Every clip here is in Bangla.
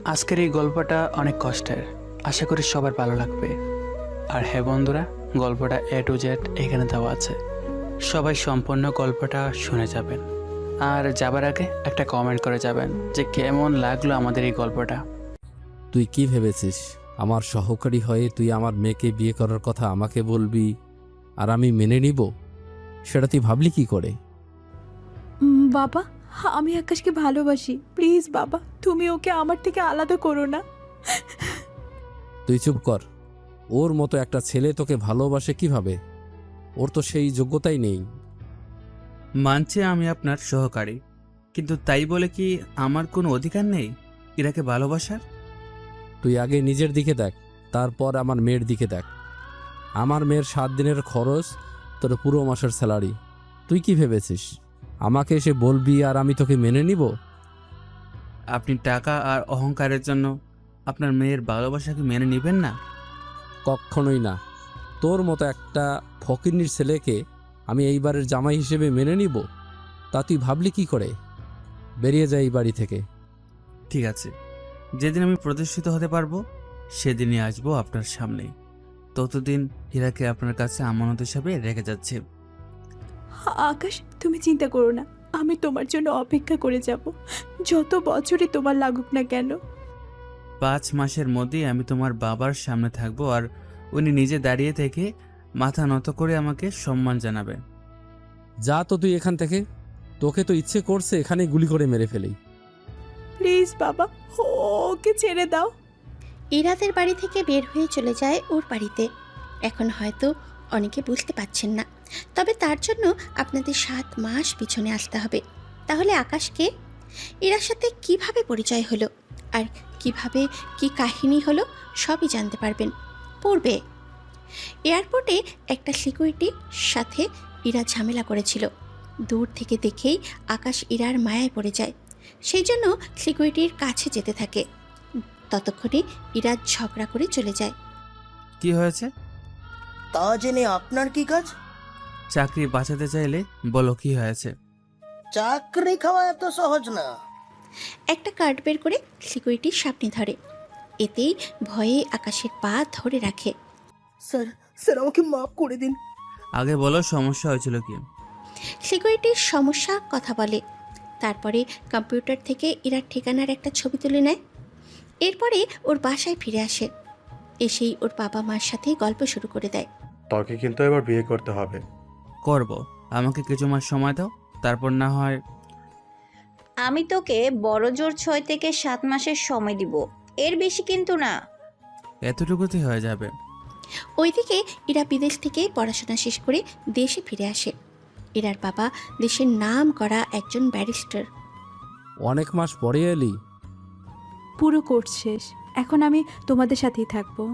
আজকের এই গল্পটা অনেক কষ্টের, আশা করি সবার ভালো লাগবে। আর হ্যাঁ বন্ধুরা, গল্পটা A to Z এখানে দেওয়া আছে, সবাই সম্পূর্ণ গল্পটা শুনে যাবেন। আর যাবার আগে একটা কমেন্ট করে যাবেন যে কেমন লাগলো আমাদের এই গল্পটা। তুই কি ভেবেছিস আমার সহকারী হয়ে তুই আমার মেয়েকে বিয়ে করার কথা আমাকে বলবি আর আমি মেনে নিব? সেটা তুই ভাবলি কি করে? বাবা, আমি আকাশকে ভালোবাসি। প্লিজ বাবা, তুমি ওকে আমার থেকে আলাদা করো না। তুই চুপ কর। ওর মতো একটা ছেলে তোকে ভালোবাসে কিভাবে? ওর তো সেই যোগ্যতাই নেই। মানছে আমি আপনার সহকারী, কিন্তু তাই বলে কি আমার কোনো অধিকার নেই ইরাকে ভালোবাসার? তুই আগে নিজের দিকে দেখ, তারপর আমার মেয়ের দিকে দেখ। আমার মেয়ের 7 দিনের খরচ তোর পুরো মাসের স্যালারি। তুই কি ভেবেছিস আমাকে এসে বলবি আর আমি তোকে মেনে নিব? আপনি টাকা আর অহংকারের জন্য আপনার মেয়ের ভালোবাসাকে মেনে নেবেন না? কখনোই না। তোর মতো একটা ফকিন্নির ছেলেকে আমি এইবারের জামাই হিসেবে মেনে নিব? তা তুই ভাবলি কি করে? বেরিয়ে যায় এই বাড়ি থেকে। ঠিক আছে, যেদিন আমি প্রতিষ্ঠিত হতে পারবো সেদিনই আসবো আপনার সামনে। ততদিন হীরাকে আপনার কাছে আমানত হিসাবে রেখে যাচ্ছে। আকাশ, তুমি চিন্তা করো না, আমি তোমার জন্য অপেক্ষা করে যাব, যত বছরই তোমার লাগুক না কেন। 5 মাসের মধ্যেই আমি তোমার বাবার সামনে থাকবো, আর উনি নিজে দাঁড়িয়ে থেকে মাথা নত করে আমাকে সম্মান জানাবে। যা তো তুই এখান থেকে। তোকে তো ইচ্ছে করছে এখানে গুলি করে মেরে ফেলি। প্লিজ বাবা, ওকে ছেড়ে দাও। ইরাদের বাড়ি থেকে বের হয়ে চলে যায় ওর বাড়িতে। এখন হয়তো অনেকে বুঝতে পারছেন না, তবে তার জন্য আপনাদের 7 মাস পিছনে আসতে হবে। তাহলে আকাশকে ইরার সাথে কিভাবে পরিচয় হলো আর কিভাবে কি কাহিনী হলো সবই জানতে পারবেন পূর্বে। এয়ারপোর্টে একটা সিকিউরিটির সাথে ইরা ঝামেলা করেছিল। দূর থেকে দেখেই আকাশ ইরার মায়ায় পড়ে যায়, সেই জন্য সিকিউরিটির কাছে যেতে থাকে। ততক্ষণে ইরা ঝগড়া করে চলে যায়। কি হয়েছে? তা জেনে আপনার কি কাজ? চাকরি বাঁচাতে চাইলে বলো কি হয়েছে। চাকরি খাওয়া এত সহজ না। একটা কার্ড বের করে সিকিউরিটির সামনে ধরে। এতেই ভয়ে আকাশের পা ধরে রাখে। স্যার, স্যার আমাকে মাফ করে দিন। আগে বলো সমস্যা হয়েছিল কি? সিকিউরিটির সমস্যা কথা বলে, তারপরে কম্পিউটার থেকে ইরার ঠিকানার একটা ছবি তুলে নেয়। এরপরে ওর বাসায় ফিরে আসে। এসেই ওর বাবা মার সাথে গল্প শুরু করে দেয়। তোকে কিন্তু এবার বিয়ে করতে হবে। করব, আমাকে কিছু মাস সময় দাও, তারপর না হয়। আমি তোকে বড় জোর 6 থেকে 7 মাসের সময় দিব, এর বেশি কিন্তু না। এতটুকুতে হয়ে যাবে। ওইদিকে ইরা বিদেশ থেকে পড়াশোনা শেষ করে দেশে ফিরে আসে। ইরার বাবা দেশের নাম করা একজন ব্যারিস্টার। অনেক মাস পরে এলি। পুরো কোর্স শেষ, এখন আমি তোমাদের সাথেই থাকবো।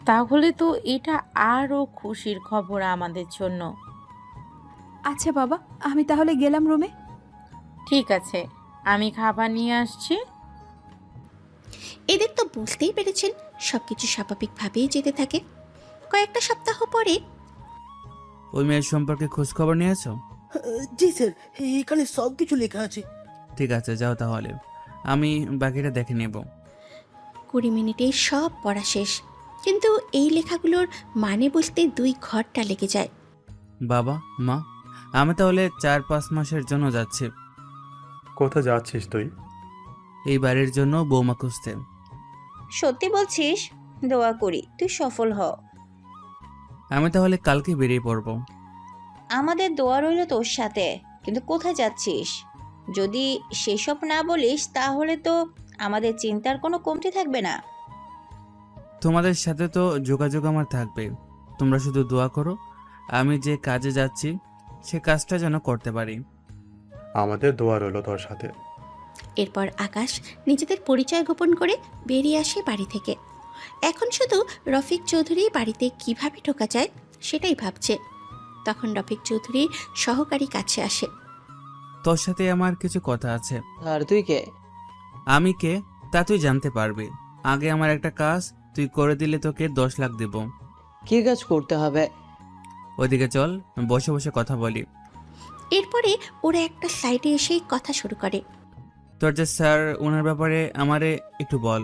তাহলে তো এটা আরও খুশির খবর আমাদের জন্য। আচ্ছা বাবা, আমি তাহলে গেলাম রুমে। ঠিক আছে, আমি খাবার নিয়ে আসছি। এদের তো বুঝতেই পেরেছেন সবকিছু স্বাভাবিকভাবেই যেতে থাকে। কয়েকটা সপ্তাহ পরে ওই মেয়ের সম্পর্কে খোঁজ খবর নিয়েছো? জি স্যার, এখানে সব কিছু লেখা আছে। ঠিক আছে, যাও তাহলে, আমি বাকিটা দেখে নেব। 20 মিনিটে সব পড়া শেষ, কিন্তু এই লেখাগুলোর মানে বুঝতে 2 ঘন্টা লেগে যায়। বাবা মা, আমি তাহলে 4-5 মাসের জন্য যাচ্ছি। কোথায় যাচ্ছিস তুই? এই বাড়ির জন্য বৌমা খুঁজতে। সত্যি বলছিস? দোয়া করি তুই সফল হ। আমি তাহলে কালকে বেরিয়ে পড়ব। আমাদের দোয়া রইল তোর সাথে, কিন্তু কোথায় যাচ্ছিস? যদি সেসব না বলিস তাহলে তো আমাদের চিন্তার কোনো কমতি থাকবে না। তোমাদের সাথে তো যোগাযোগ আমার থাকবে। তোমরা শুধু দোয়া করো আমি যে কাজে যাচ্ছি সে কাজটা যেন করতে পারি। আমাদের দোয়া রইল তোর সাথে। এরপর আকাশ নিজেদের পরিচয় গোপন করে বেরিয়ে আসে বাড়ি থেকে। এখন শুধু রফিক চৌধুরী বাড়িতে কিভাবে ঢোকা যায় সেটাই ভাবছে। তখন রফিক চৌধুরীর সহকারী কাছে আসে। তোর সাথে আমার কিছু কথা আছে। আর তুই কে? আমি কে তা তুই জানতে পারবি। আগে আমার একটা কাজ তুই করে দিলে তোকে 10 লাখ দেব। কি কাজ করতে হবে? ওইদিকে চল, বসে বসে কথা বলি। এরপরে ওরা একটা সাইডে এসেই কথা শুরু করে। তোর যে স্যার ওনার ব্যাপারে আমারে একটু বল।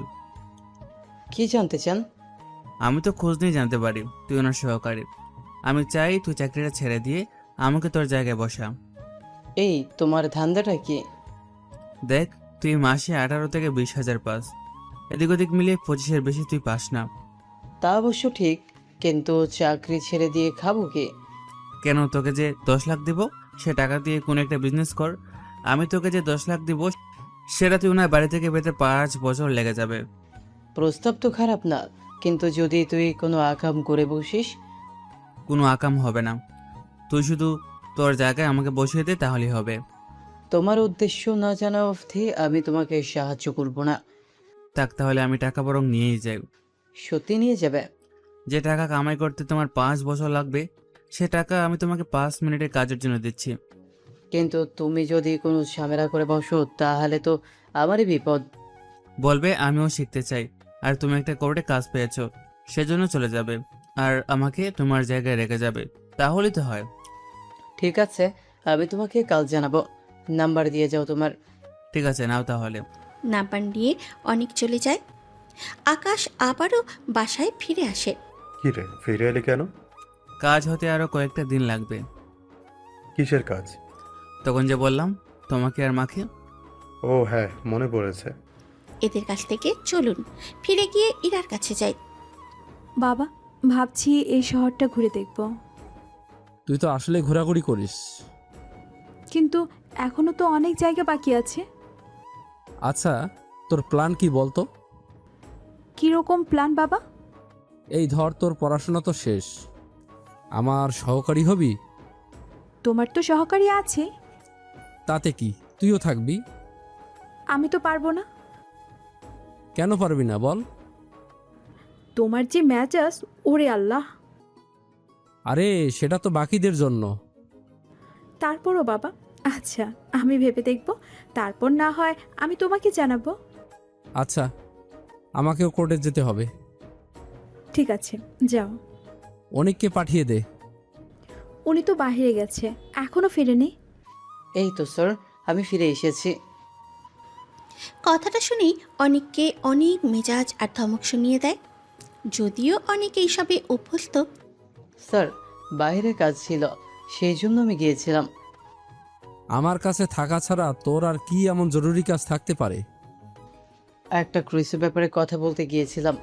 কি জানতে চান? আমি তো খোঁজ নিয়ে জানতে পারি তুই ওনার সহকারী। আমি চাই তুই চাকরিটা ছেড়ে দিয়ে আমাকে তোর জায়গায় বসা। এই তোমার ধান্দাটা কি? দেখ, তুই মাসে 18 থেকে 20,000 পাস, এদিক ওদিক মিলিয়ে 25-এর বেশি তুই পাস না। তা অবশ্য ঠিক, কিন্তু চাকরি ছেড়ে দিয়ে খাবো কি? কেন, তোকে যে 10 লাখ দিব সে টাকা দিয়ে কোনো একটা বিজনেস কর। আমি তোকে যে 10 লাখ দিব সেটা তুই ওনার বাড়ি থেকে পেতে 5 বছর লেগে যাবে। প্রস্তাব তো খারাপ না, কিন্তু যদি তুই কোনো আকাম করে বসিস। কোনো আকাম হবে না, তুই শুধু তোর জায়গায় আমাকে বসিয়ে দে তাহলেই হবে। তোমার উদ্দেশ্য না জানা অবধি আমি তোমাকে সাহায্য করব না। থাক, তাহলে আমি টাকা বরং নিয়েই যাই। সত্যি নিয়ে যাবে? যে টাকা কামাই করতে তোমার 5 বছর লাগবে সে টাকা আমি তোমাকে 5 মিনিটের কাজের জন্য দিচ্ছি। কিন্তু তুমি যদি কোনো ঝামেলা করে বসো তাহলে তো আমারই বিপদ। বলবে আমিও শিখতে চাই আর তুমি একটা কোর্টে কাজ পেয়েছো সেজন্য চলে যাবে আর আমাকে তোমার জায়গায় রেখে যাবে, তাহলেই তো হয়। ঠিক আছে, আমি তোমাকে কাল জানাবো। নাম্বার দিয়ে যাও তোমার। ঠিক আছে, নাও তাহলে। নাম্বার নিয়ে অনেক চলে যায়। আকাশ আবারও বাসায় ফিরে আসে। কি রে, ফিরে এলি কেন? কাজ হতে আরো কয়েকটা দিন লাগবে। কিসের কাজ? তখন যে বললাম তোমাকে আর মাকে। ও হ্যাঁ, মনে পড়েছে। এদের কাছ থেকে চলুন ফিরে গিয়ে ইরার কাছে যাই। বাবা, ভাবছি এই শহরটা ঘুরে দেখব, তুই তো আসলে ঘোরাঘুরি করিস। কিন্তু এখনো তো অনেক জায়গা বাকি আছে। আচ্ছা, তোর প্ল্যান কি বলতো? কিরকম প্ল্যান বাবা? এই ধর, তোর পড়াশোনা তো শেষ, আমার সহকারী হবি। তোমার তো সহকারী আছে। তাতে কি, তুইও থাকবি। আমি তো পারবো না। কেন পারবি না বল? তোমার যে মেজাজ, ওরে আল্লাহ। আরে সেটা তো বাকিদের জন্য। তারপরও বাবা, আচ্ছা আমি ভেবে দেখব, তারপর না হয় আমি তোমাকে জানাবো। আচ্ছা, আমাকেও কোর্টে যেতে হবে। ঠিক আছে, যাও। অনেককে পাঠিয়ে দে। উনি তো বাইরে গেছে, এখনো ফেরেনি। এই তো স্যার, আমি ফিরে এসেছি। কথাটা শুনেই অনেককে অনেক মেজাজ আর ধমক শুনিয়ে দেয়। যদিও অনেক এইসবে অভ্যস্ত। স্যার, বাইরে কাজ ছিল, সেই জন্য আমি গিয়েছিলাম। আমার কাছে থাকা ছাড়া তোর আর কি এমন জরুরি কাজ থাকতে পারে? একটা ক্রুইসের ব্যাপারে কথা বলতে গিয়েছিলাম।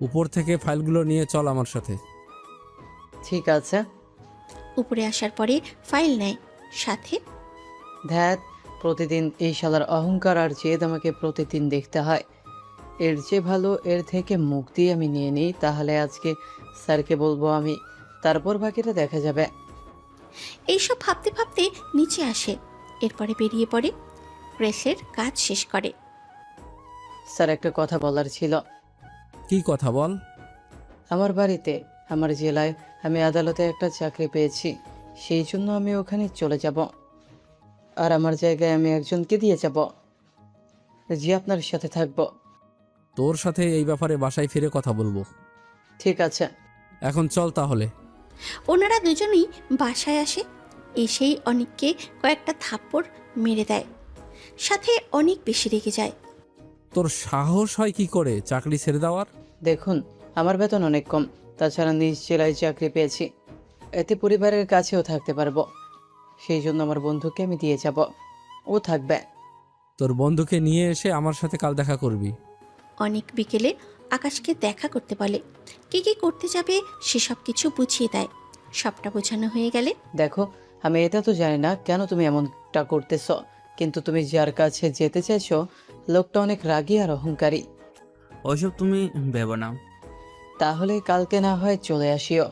উপর থেকে ফাইলগুলো নিয়ে চল আমার সাথে। ঠিক আছে। উপরে আসার পরে ফাইল নেয় সাথে। ধ্যাত, প্রতিদিন এই শালার অহংকার আর জেদ আমাকে প্রতিদিন দেখতে হয়। এর চেয়ে ভালো এর থেকে মুক্তি আমি নিয়ে নিই, তাহলে আজকে স্যারকে বলবো আমি, তারপর বাকিটা দেখা যাবে। এইসব ভাবতে ভাবতে নিচে আসে, এরপরে বেরিয়ে পড়ে, প্রেসের কাজ শেষ করে। স্যার, একটা কথা বলার ছিল। কি কথা বল? আমার বাড়িতে, আমার জেলায় আমি আদালতে একটা চাকরি পেয়েছি, সেই জন্য আমি ওখানে চলে যাব। আর আমার জায়গায় আমি একজনকে দিয়ে যাব, যে আপনার সাথে থাকবো। তোর সাথে এই ব্যাপারে বাসায় ফিরে কথা বলবো। ঠিক আছে। এখন চল তাহলে। ওনারা দুজনেই বাসায় আসে, এসেই অনেককে কয়েকটা থাপ্পড় মেরে দেয়, সাথে অনেক বেশি রেগে যায়। তোর সাহস হয় কি করে চাকরি ছেড়ে দেওয়ার? দেখুন, আমার বেতন অনেক কম, তাছাড়া নিজ জেলায় চাকরি পেয়েছি, এতে পরিবারের কাছেও থাকতে পারবো। সেই জন্য আমার বন্ধুকে আমি দিয়ে যাব, ও থাকবে। তোর বন্ধুকে নিয়ে এসে আমার সাথে কাল দেখা করবি। অনেক বিকেলে আকাশকে দেখা করতে বলে, কি কি করতে যাবে সেসব কিছু বুঝিয়ে দেয়। সবটা বোঝানো হয়ে গেলে, দেখো, আমি এটা তো জানি না কেন তুমি এমনটা করতেছ, কিন্তু তুমি যার কাছে যেতে চাইছো লোকটা অনেক রাগী আর অহংকারী। ওইসব তুমি ভেবো না। তাহলে কালকে না হয় চলে আসিও।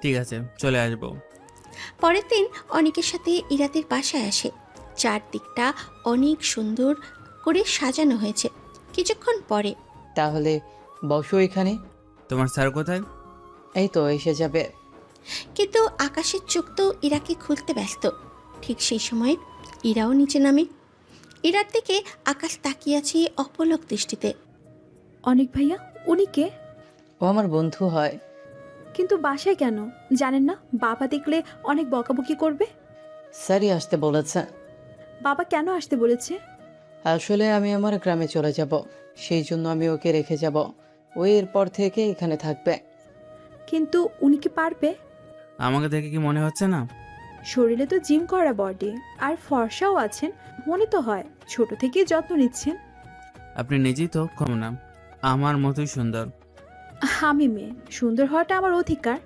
ঠিক আছে, চলে আসবো। পরের দিন অনেকের সাথে ইরাতের বাসায় আসে। চারদিকটা অনেক সুন্দর করে সাজানো হয়েছে। কিছুক্ষণ পরে, তাহলে বসো এখানে। তোমার স্যার কোথায়? এই তো এসে যাবে। কিন্তু আকাশের চোখ তো ইরাকে খুলতে ব্যস্ত। ঠিক সেই সময় ইরাও নিচে নামে। ইরার দিকে আকাশ তাকিয়ে আছে অপলক দৃষ্টিতে। অনেক ভাইয়া, উনি কে? ও আমার বন্ধু হয়। কিন্তু বাসায় কেন জানেন না? বাবা দেখলে অনেক বকাবকি করবে। স্যারই আসতে বলেছে। বাবা কেন আসতে বলেছে? আসলে আমি আমার গ্রামে চলে যাব, সেই জন্য আমি ওকে রেখে যাব। ও এরপর থেকে এখানে থাকবে। কিন্তু উনি কি পারবে? আমাকে দেখে কি মনে হচ্ছে না? শরীরে তো জিম করা বডি, আর ফর্সাও আছেন, মনে তো হয় ছোট থেকেই যত্ন নিচ্ছেন। আপনি নিজেই তো কম না, আমার মতোই সুন্দর। আমি মেয়ে, সুন্দর হওয়াটা আমার অধিকার।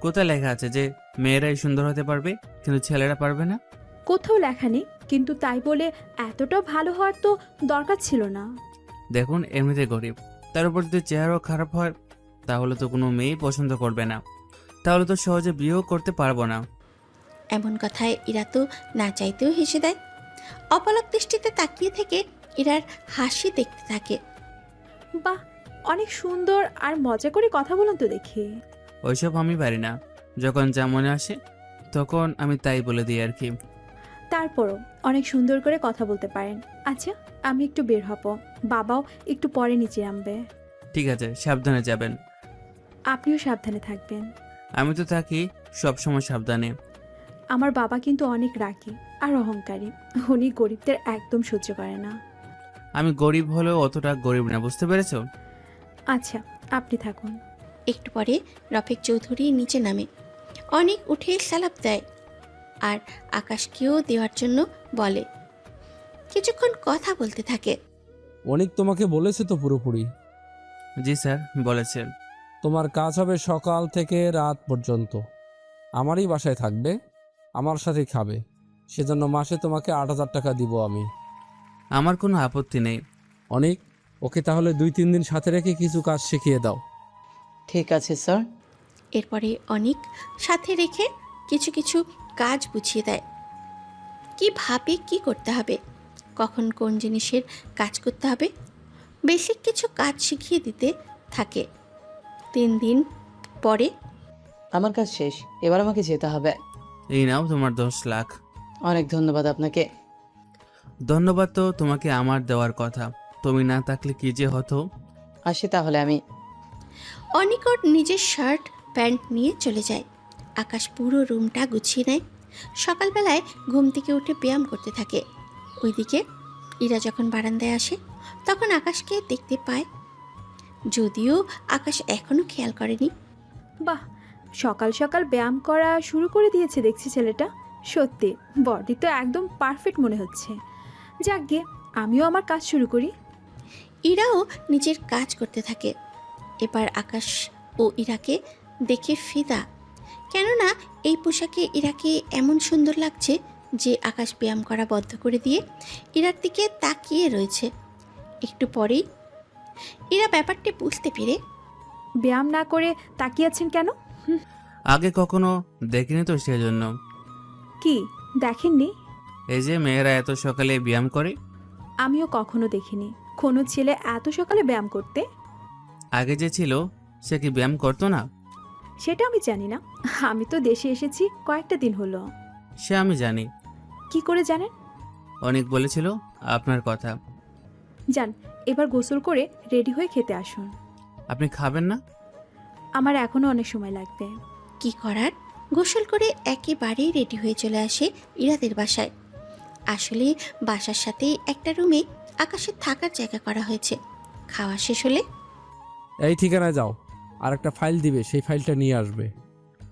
কোথায় লেখা আছে যে মেয়েরাই সুন্দর হতে পারবে কিন্তু ছেলেরা পারবে না? কোথাও লেখা নেই, কিন্তু তাই বলে এতটা ভালো হওয়ার তো দরকার ছিল না। দেখুন, এমনিতে গরিব, তার উপর যদি চেহারাও খারাপ হয় তাহলে তো কোনো মেয়েই পছন্দ করবে না, তাহলে তো সহজে বিয়েও করতে পারবো না। এমন কথায় ইরা তো না চাইতেও হেসে দেয়। অপলক দৃষ্টিতে তাকিয়ে থেকে ইরার হাসি দেখতে থাকে। বাহ, অনেক সুন্দর আর মজা করে কথা বলেন তো দেখি। ওইসব আমি পারি না, যখন যা মনে আসে তখন আমি তাই বলে দিই আর কি। তারপরও অনেক সুন্দর করে কথা বলতে পারেন। আচ্ছা, আমি একটু বের হব, বাবাও একটু পরে নিচে নামবে। ঠিক আছে, সাবধানে যাবেন। আপনিও সাবধানে থাকবেন। আমি তো থাকি সবসময় সাবধানে। আমার বাবা কিন্তু অনেক রাগী আর অহংকারী, উনি গরিবদের একদম সহ্য করে না। আমি গরিব হলেও অতটা গরিব না, বুঝতে পেরেছো? আচ্ছা, আপনি থাকুন। একটু পরে রফিক চৌধুরী নিচে নামে। অনেক উঠে সালাপ দেয় আর আকাশকেও দেওয়ার জন্য বলে। কিছুক্ষণ কথা বলতে থাকে। অনেক তোমাকে বলেছে তো পুরোপুরি। জি স্যার, বলেছেন। তোমার কাজ হবে সকাল থেকে রাত পর্যন্ত আমারই বাসায় থাকবে, আমার সাথেই খাবে, সেজন্য মাসে তোমাকে 8,000 টাকা দিব আমি। আমার কোনো আপত্তি নেই। অনেক, ওকে তাহলে 2-3 দিন সাথে রেখে কিছু কাজ শিখিয়ে দাও। ঠিক আছে স্যার। এরপরে অনেক সাথে রেখে কিছু কিছু কাজ বুঝিয়ে দেয়। কিভাবে কি করতে হবে, কখন কোন জিনিসের কাজ করতে হবে, বেসিক কিছু কাজ শিখিয়ে দিতে থাকে। 3 দিন পরে আমার কাজ শেষ, এবার আমাকে যেতে হবে। এই নাও তোমার 10 লাখ। অনেক ধন্যবাদ আপনাকে। ধন্যবাদ তো তোমাকে আমার দেওয়ার কথা, তুমি না থাকলে কি যে হতো। আসি তাহলে আমি। অনেক ওর নিজের শার্ট প্যান্ট নিয়ে চলে যায়। আকাশ পুরো রুমটা গুছিয়ে নেয়। সকালবেলায় ঘুম থেকে উঠে ব্যায়াম করতে থাকে। ওইদিকে ইরা যখন বারান্দায় আসে তখন আকাশকে দেখতে পায়, যদিও আকাশ এখনো খেয়াল করেনি। বাহ, সকাল সকাল ব্যায়াম করা শুরু করে দিয়েছে দেখছি ছেলেটা। সত্যি বডি তো একদম পারফেক্ট মনে হচ্ছে। যাক গে, আমিও আমার কাজ শুরু করি। ইরাও নিজের কাজ করতে থাকে। এবার আকাশ ও ইরাকে দেখে ফিদা, কেননা এই পোশাকে ইরাকে এমন সুন্দর লাগছে যে আকাশ ব্যায়াম করা বন্ধ করে দিয়ে ইরার দিকে তাকিয়ে রয়েছে। একটু পরেই ইরা ব্যাপারটি বুঝতে পেরে, ব্যায়াম না করে তাকিয়ে আছেন কেন? আগে কখনো দেখিনি তো, সেজন্য। কি দেখেননি? এই যে মেয়েরা এত সকালে ব্যায়াম করে, আমিও কখনো দেখিনি কোনো ছেলে এত সকালে ব্যায়াম করতে। আগে যে ছিল সে কি ব্যায়াম করতো না? সেটা আমি জানি না, আমি তো দেশে এসেছি কয়েকটা দিন হলো। সে আমি জানি। কি করে জানেন? অনেক বলেছিল আপনার কথা। যান, এবার গোসল করে রেডি হয়ে খেতে আসুন। আপনি খাবেন না? আমার এখনো অনেক সময় লাগবে। কি করার, গোসল করে একেবারেই রেডি হয়ে চলে আসে ইরাদের বাসায়। আসলে বাসার সাথেই একটা রুমে আকাশের থাকার জায়গা করা হয়েছে। খাওয়া শেষ হলে এই ঠিকানায় যাও, আর একটা ফাইল দিবে, সেই ফাইলটা নিয়ে আসবে।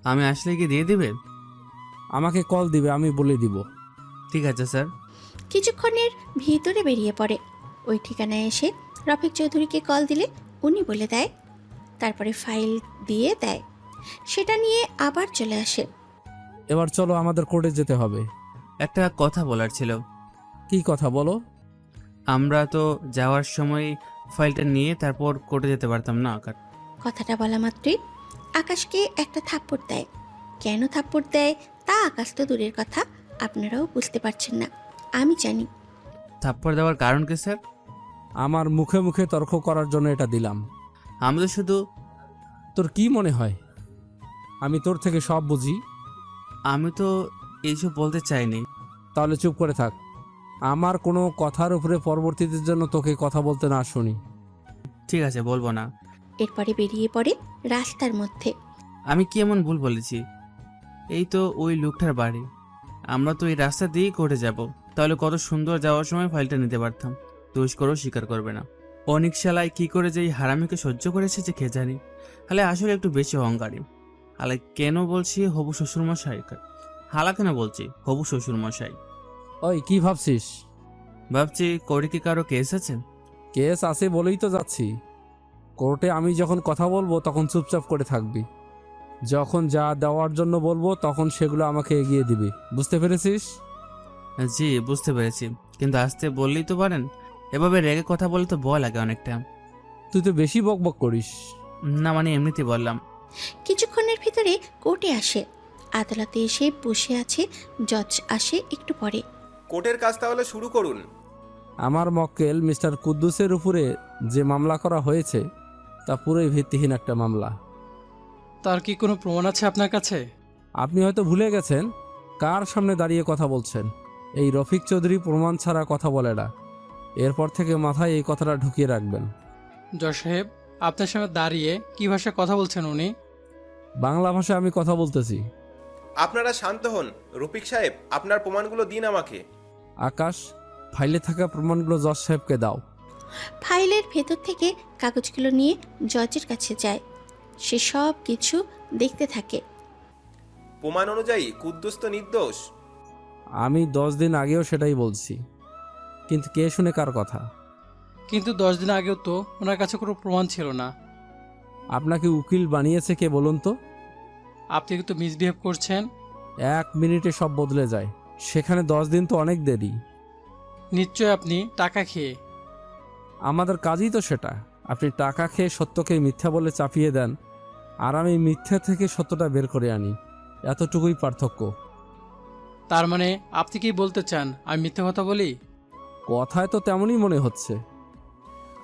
আমি আসলে কি দিয়ে দিবেন? আমাকে কল দিবে, আমি বলে দিব। ঠিক আছে স্যার। কিছুক্ষণের ভিতরে বেরিয়ে পড়ে। ওই ঠিকানায় এসে রফিক চৌধুরীকে কল দিলে উনি বলে দেয়, তারপরে ফাইল দিয়ে দেয়। সেটা নিয়ে আবার চলে আসে। এবার চলো, আমাদের কোর্টে যেতে হবে। একটা কথা বলার ছিল। কি কথা বলো? আমরা তো যাওয়ার সময় ফাইলটা নিয়ে তারপর কোর্টে যেতে পারতাম না? কথাটা বলা মাত্রই আকাশকে একটা থাপ্পড় দেয়। কেন থাপ্পড় দেয় তা আকাশ তো দূরের কথা, আপনারাও বুঝতে পারছেন না, আমি জানি। থাপ্পড় দেওয়ার কারণ কি স্যার? আমার মুখে মুখে তর্ক করার জন্য এটা দিলাম। আমি তো শুধু... তোর কি মনে হয় আমি তোর থেকে সব বুঝি? আমি তো এইসব বলতে চাইনি। তাহলে চুপ করে থাক, আমার কোনো কথার উপরে পরবর্তীতে জন্য তোকে কথা বলতে না শুনি। ঠিক আছে, বলবো না। এরপরে বেরিয়ে পড়ে রাস্তার মধ্যে। আমি কি এমন ভুল বলেছি? এই তো ওই লোকটার বাড়ি, আমরা তো এই রাস্তা দিয়েই কোর্টে যাব, তাহলে কত সুন্দর যাওয়ার সময় ফাইলটা নিতে পারতাম। দোষ করেও স্বীকার করবে না। অনেক শালায় কি করে যে এই হারামিকে সহ্য করেছে যে কে জানি। হালে আসলে একটু বেশি অহংকারী। হালে কেন বলছি হবু শ্বশুরমশাই, হালা কেন বলছি হবু শ্বশুরমশাই। ওই কি ভাবছিস? ভাবছি কোর্টে কি কারো কেস আছে? কেস আছে বলেই তো যাচ্ছি। কোর্টে আমি যখন কথা বলবো তখন চুপচাপ করে থাকবি। যখন যা দেওয়ার জন্য বলবো তখন সেগুলো আমাকে এগিয়ে দিবি, বুঝতে পেরেছিস? জি বুঝতে পেরেছি, কিন্তু আসতে বললেই তো পারেন। এভাবে রেগে কথা বলে তো ভয় লাগে অনেকটা। তুই তো বেশি বকবক করিস। না মানে এমনিতেই বললাম। কিছুক্ষণের ভিতরে কোর্টে আসে। আদালতে এসে বসে আছে জজ। আসে একটু পরে। কোর্টের কাজ তাহলে শুরু করুন। আমার মক্কেল মিস্টার কুদ্দুসের উপরে যে মামলা করা হয়েছে তা পুরোই ভিত্তিহীন একটা মামলা। তার কি কোনো প্রমাণ আছে আপনার কাছে? আপনি হয়তো ভুলে গেছেন কার সামনে দাঁড়িয়ে কথা বলছেন। এই রফিক চৌধুরী প্রমাণ ছাড়া কথা বলে না। এরপর থেকে মাথায় এই কথাটা ঢুকিয়ে রাখবেন। জজ সাহেব, আপনার সামনে দাঁড়িয়ে কি ভাষায় কথা বলছেন উনি? বাংলা ভাষায় আমি কথা বলতেছি। আপনারা শান্ত হন। রফিক সাহেব, আপনার প্রমাণগুলো দিন আমাকে। আকাশ, ফাইলে থাকা প্রমাণগুলো জজ সাহেবকে দাও। ফাইলের ভেতর থেকে কাগজগুলো নিয়ে জজের কাছে যায়। সে সব কিছু দেখতে থাকে। প্রমাণ অনুযায়ী কুদ্দুস তো নির্দোষ। আমি 10 দিন আগেও সেটাই বলছি, কিন্তু কে শুনে কার কথা? কিন্তু 10 দিন আগেও তো ওনার কাছে কোনো প্রমাণ ছিল না। আপনাকে উকিল বানিয়েছে কে বলুন তো? আপনি কিন্তু মিসবিহেভ করছেন। 1 মিনিটে সব বদলে যায়, সেখানে 10 দিন তো অনেক দেরি। নিশ্চয় আপনি টাকা খেয়ে। আমাদের কাজই তো সেটা। আপনি টাকা খেয়ে সত্যকে মিথ্যা বলে চাপিয়ে দেন, আর আমি মিথ্যা থেকে সত্যটা বের করে আনি। এতটুকুই পার্থক্য। তার মানে আপনি কি বলতে চান আমি মিথ্যে কথা বলি? কথায় তো তেমনই মনে হচ্ছে।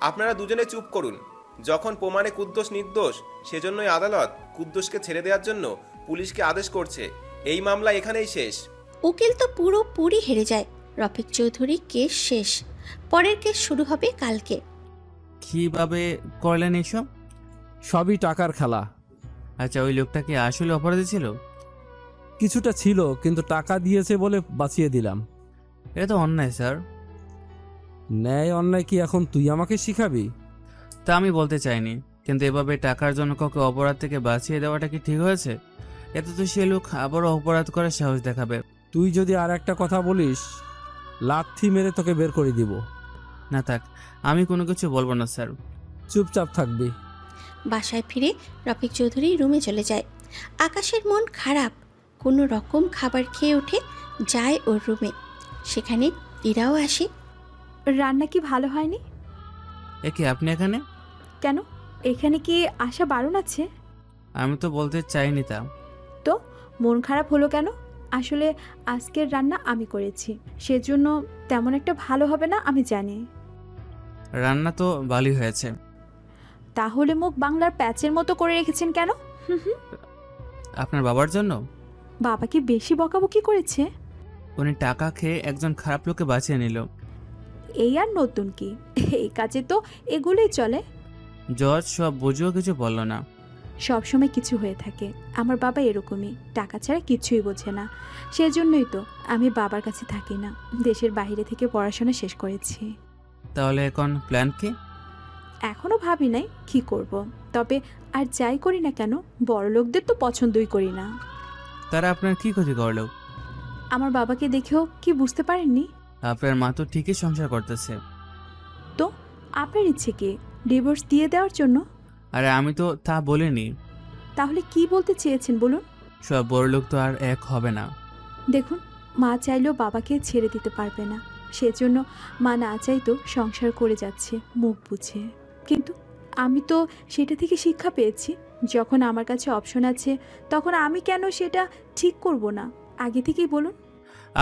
আপনারা দুজনে চুপ করুন। যখন প্রমাণে কুদ্দুস নির্দোষ, সেজন্যই আদালত কুদ্দুসকে ছেড়ে দেওয়ার জন্য পুলিশকে আদেশ করছে। এই মামলা এখানেই শেষ। উকিল তো পুরোপুরি হেরে যায়। রফিক চৌধুরী কেস শেষ। পরের কেস শুরু হবে কালকে। কিভাবে করলেন এসব? সবই টাকার খেলা। আচ্ছা, ওই লোকটা কি আসলে অপরাধী ছিল? কিছুটা ছিল, কিন্তু টাকা দিয়েছে বলে বাঁচিয়ে দিলাম। এটা তো অন্যায় স্যার। ন্যায় অন্যায় কি এখন তুই আমাকে শিখাবি? তা আমি বলতে চাইনি, কিন্তু এভাবে টাকার জন্য কাউকে অপরাধ থেকে বাঁচিয়ে দেওয়াটা কি ঠিক হয়েছে? এতে তো সে লোক আবারও অপরাধ করার সাহস দেখাবে। তুই যদি আর একটা কথা বলিস, লাথি মেরে তোকে বের করে দিব। না থাক, আমি কোনো কিছু বলবো না স্যার। চুপচাপ থাকবি। বাসায় ফিরে রফিক চৌধুরী রুমে চলে যায়। আকাশের মন খারাপ। কোনো রকম খাবার খেয়ে উঠে যায় ওর রুমে। সেখানে ইরাও আসে। রান্না কি ভালো হয়নি? এ কি আপনি এখানে? কেন, এখানে কি আসা বারণ আছে? আমি তো বলতে চাইনি তা। তো মন খারাপ হলো কেন? আসলে আজকের রান্না আমি করেছি, সেজন্য তেমন একটা ভালো হবে না আমি জানি। রান্না তো ভালোই হয়েছে। তাহলে মুখ বাংলার প্যাচের মতো করে রেখেছেন কেন? আপনার বাবার জন্য? বাবা কি বেশি বকাবকি করেছে? উনি টাকা খেয়ে একজন খারাপ লোককে বাঁচিয়ে নিল। এই আর নতুন কি, এই কাজে তো এগুলোই চলে। জজ সব বুঝেও কিছু বলল না। সব সময় কিছু হয়ে থাকে। আমার বাবা এরকমই, টাকা ছাড়া কিছুই বোঝে না। সেজন্যই তো আমি বাবার কাছে থাকি না, দেশের বাইরে থেকে পড়াশোনা শেষ করেছি। তাহলে এখন প্ল্যান কি? এখনো ভাবি নাই কি করব। তবে আর যাই করি না কেন, বড় লোকদের তো পছন্দই করি না। তারা আপনার কি ক্ষতি করলো? আমার বাবাকে দেখেও কি বুঝতে পারেননি? আপনার মা তো ঠিকই সংসার করতেছে। তো আপনার ইচ্ছে কি ডিভোর্স দিয়ে দেওয়ার জন্য? আরে আমি তো তা বলিনি। তাহলে কি বলতে চেয়েছেন বলুন? সব বড় লোক তো আর এক হবে না। দেখুন, মা চাইলেও বাবাকে ছেড়ে দিতে পারবে না। সেজন্য মা না চাইতো সংসার করে যাচ্ছে মুখ বুঝে। কিন্তু আমি তো সেটা থেকে শিক্ষা পেয়েছি। যখন আমার কাছে অপশন আছে, তখন আমি কেন সেটা ঠিক করব না? আগে থেকেই বলুন।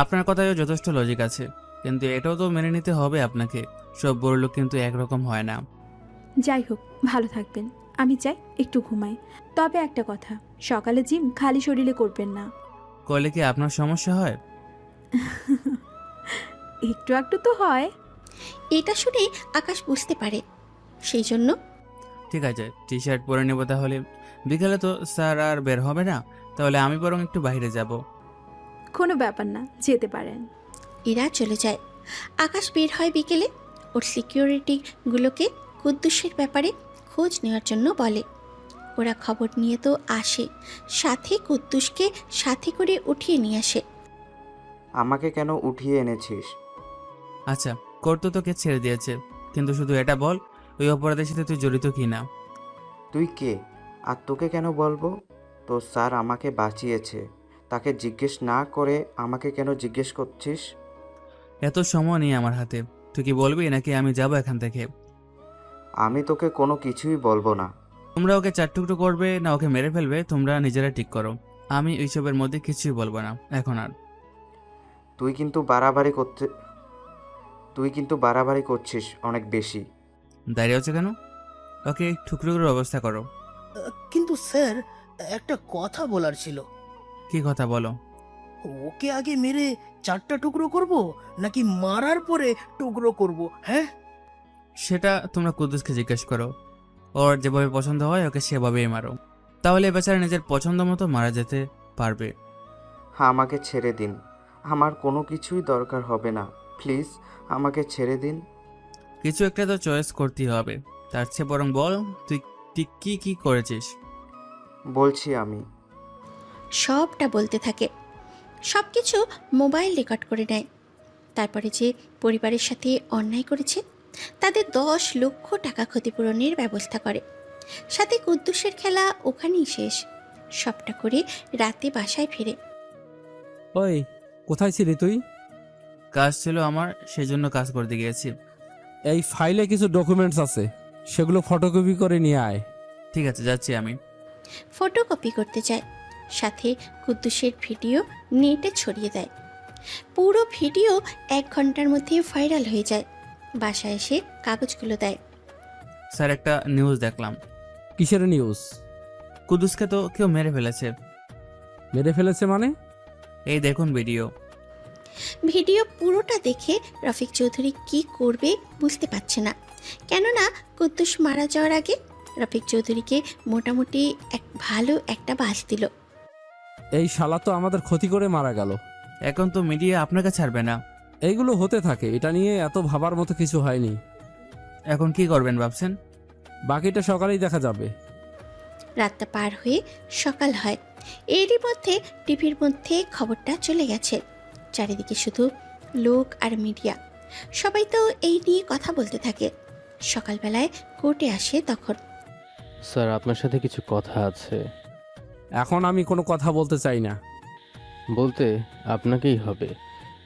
আপনার কথায়ও যথেষ্ট লজিক আছে, কিন্তু এটাও তো মেনে নিতে হবে আপনাকে। সব বড় লোক কিন্তু একরকম হয় না। যাই হোক, ভালো থাকবেন। আমি চাই একটু ঘুমাই। তবে একটা কথা, সকালে জিম খালি শরীরে করবেন না। করলে কি আপনার সমস্যা হয়? একটু একটু তো হয়। এটা শুনে আকাশ বুঝতে পারে। সেই জন্য ঠিক আছে, টি শার্ট পরে নেব তাহলে। বিকালে তো স্যার আর বের হবে না, তাহলে আমি বরং একটু বাইরে যাব। কোনো ব্যাপার না, যেতে পারেন। ইরা চলে যায়। আকাশ বের হয় বিকেলে। ওর সিকিউরিটিগুলোকে কুদ্দুসের ব্যাপারে খোঁজ নেওয়ার জন্য বলে। ওরা খবর নিয়ে তো আসে, সাথে কুদ্দুসকে সাথে করে উঠিয়ে নিয়ে আসে। আমাকে কেন উঠিয়ে এনেছিস? আচ্ছা, করতো তোকে ছেড়ে দিয়েছে, কিন্তু শুধু এটা বল ওই অপরাধের সাথে তুই জড়িত কি না? তুই কে আর তোকে কেন বলবো? তো স্যার আমাকে বাঁচিয়েছে, তাকে জিজ্ঞেস না করে আমাকে কেন জিজ্ঞেস করছিস? এত সময় নেই আমার হাতে, তুই কি বলবি নাকি আমি যাব এখান থেকে? আমি তোকে কোনো কিছুই বলবো না। তোমরা ওকে চারটুকরো করবে না ওকে মেরে ফেলবে তোমরা নিজেরা ঠিক করো। আমি এইসবের মধ্যে কিছুই বলবো না এখন আর। তুই কিন্তু বাড়াবাড়ি করছিস অনেক বেশি। দাঁড়িয়ে হচ্ছে কেন? ওকে টুকরো করে ব্যবস্থা করো। কিন্তু স্যার, একটা কথা বলার ছিল। কি কথা বলো? ওকে আগে মেরে 4টা টুকরো করব নাকি মারার পরে টুকরো করব? হ্যাঁ, সেটা তোমরা কুদ্দুসকে জিজ্ঞেস করো। ওর যেভাবে পছন্দ হয় ওকে সেভাবেই মারো, তাহলে বেচারা নিজের পছন্দ মতো মারা যেতে পারবে। আমাকে ছেড়ে দিন, আমার কোনো কিছুই দরকার হবে না, প্লিজ আমাকে ছেড়ে দিন। কিছু একটা তো চয়েস করতেই হবে, তার চেয়ে বরং বল তুই ঠিক কি কি করেছিস। বলছি আমি। সবটা বলতে থাকে। সব কিছু মোবাইল রেকর্ড করে নেয়। তারপরে যে পরিবারের সাথে অন্যায় করেছে তাদের 10 লক্ষ টাকা ক্ষতিপূরণের ব্যবস্থা করে। সাথে কুদ্দুসের খেলা ওখানেই শেষ। সবটা করে রাতে বাসায় ফিরে। ওই, কোথায় ছিলি তুই? কাজ ছিল আমার, সেই জন্য কাজ করতে গিয়েছি। এই ফাইলে কিছু ডকুমেন্টস আছে, সেগুলো ফটোকপি করে নিয়ে আয়। ঠিক আছে, যাচ্ছি আমি। ফটোকপি করতে যায়। সাথে কুদ্দুসের ভিডিও নেটে ছড়িয়ে দেয়। পুরো ভিডিও 1 ঘন্টার মধ্যে ভাইরাল হয়ে যায়। বাসায় এসে কাগজগুলো দেয়। স্যার, একটা নিউজ দেখলাম। কিসের নিউজ? কুদ্দুসকে তো কেউ মেরে ফেলেছে। মেরে ফেলেছে মানে? এই দেখুন ভিডিও। ভিডিও পুরোটা দেখে রফিক চৌধুরী কি করবে বুঝতে পারছে না। কেননা কুদ্দুস মারা যাওয়ার আগে রফিক চৌধুরীকে মোটামুটি ভালো একটা বাস দিল। এই শালা তো আমাদের ক্ষতি করে মারা গেল। এখন তো মিডিয়া আপনাকে ছাড়বে না। এইগুলো হতে থাকে, এটা নিয়ে এত ভাবার মতো কিছু হয়নি। এখন কি করবেন ভাবছেন? বাকিটা সকালেই দেখা যাবে। রাতটা পার হয়ে সকাল হয়। এরই মধ্যে টিভির মধ্যে খবরটা চলে গেছে। চারিদিকে শুধু লোক আর মিডিয়া। সবাই তো এই নিয়ে কথা বলতে থাকে। সকালবেলায় কোর্টে আসে তখন। স্যার, আপনার সাথে কিছু কথা আছে। এখন আমি কোনো কথা বলতে চাই না। বলতে আপনাকেই হবে।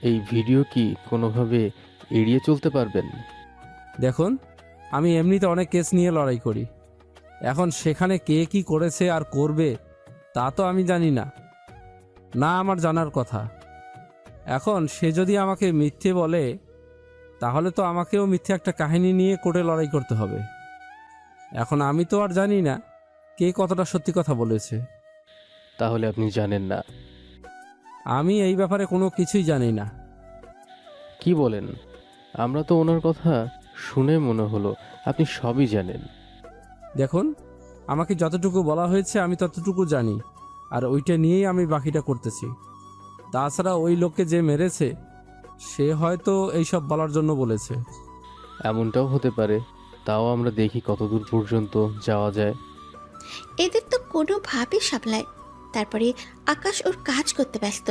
এই ভিডিও কি কোনোভাবে এড়িয়ে চলতে পারবেন? দেখুন, আমি এমনিতে অনেক কেস নিয়ে লড়াই করি। এখন সেখানে কে কি করেছে আর করবে তা তো আমি জানি না, না আমার জানার কথা। এখন সে যদি আমাকে মিথ্যে বলে তাহলে তো আমাকেও মিথ্যে একটা কাহিনী নিয়ে কোর্টে লড়াই করতে হবে। এখন আমি তো আর জানি না কে কতটা সত্যি কথা বলেছে। তাহলে আপনি জানেন না? আমি এই ব্যাপারে কোনো কিছুই জানি না। কি বলেন? আমরা তো ওনার কথা শুনে মনে হলো আপনি সবই জানেন। দেখুন, আমাকে যতটুকু বলা হয়েছে আমি ততটুকু জানি, আর ওইটা নিয়েই আমি বাকিটা করতেছি। তাছাড়া ওই লোককে যে মেরেছে সে হয়তো এইসব বলার জন্য বলেছে। এমনটাও হতে পারে, তাও আমরা দেখি কতদূর পর্যন্ত যাওয়া যায়। এদের তো কোনোভাবে সামলায়। তারপরে আকাশ ওর কাজ করতে ব্যস্ত।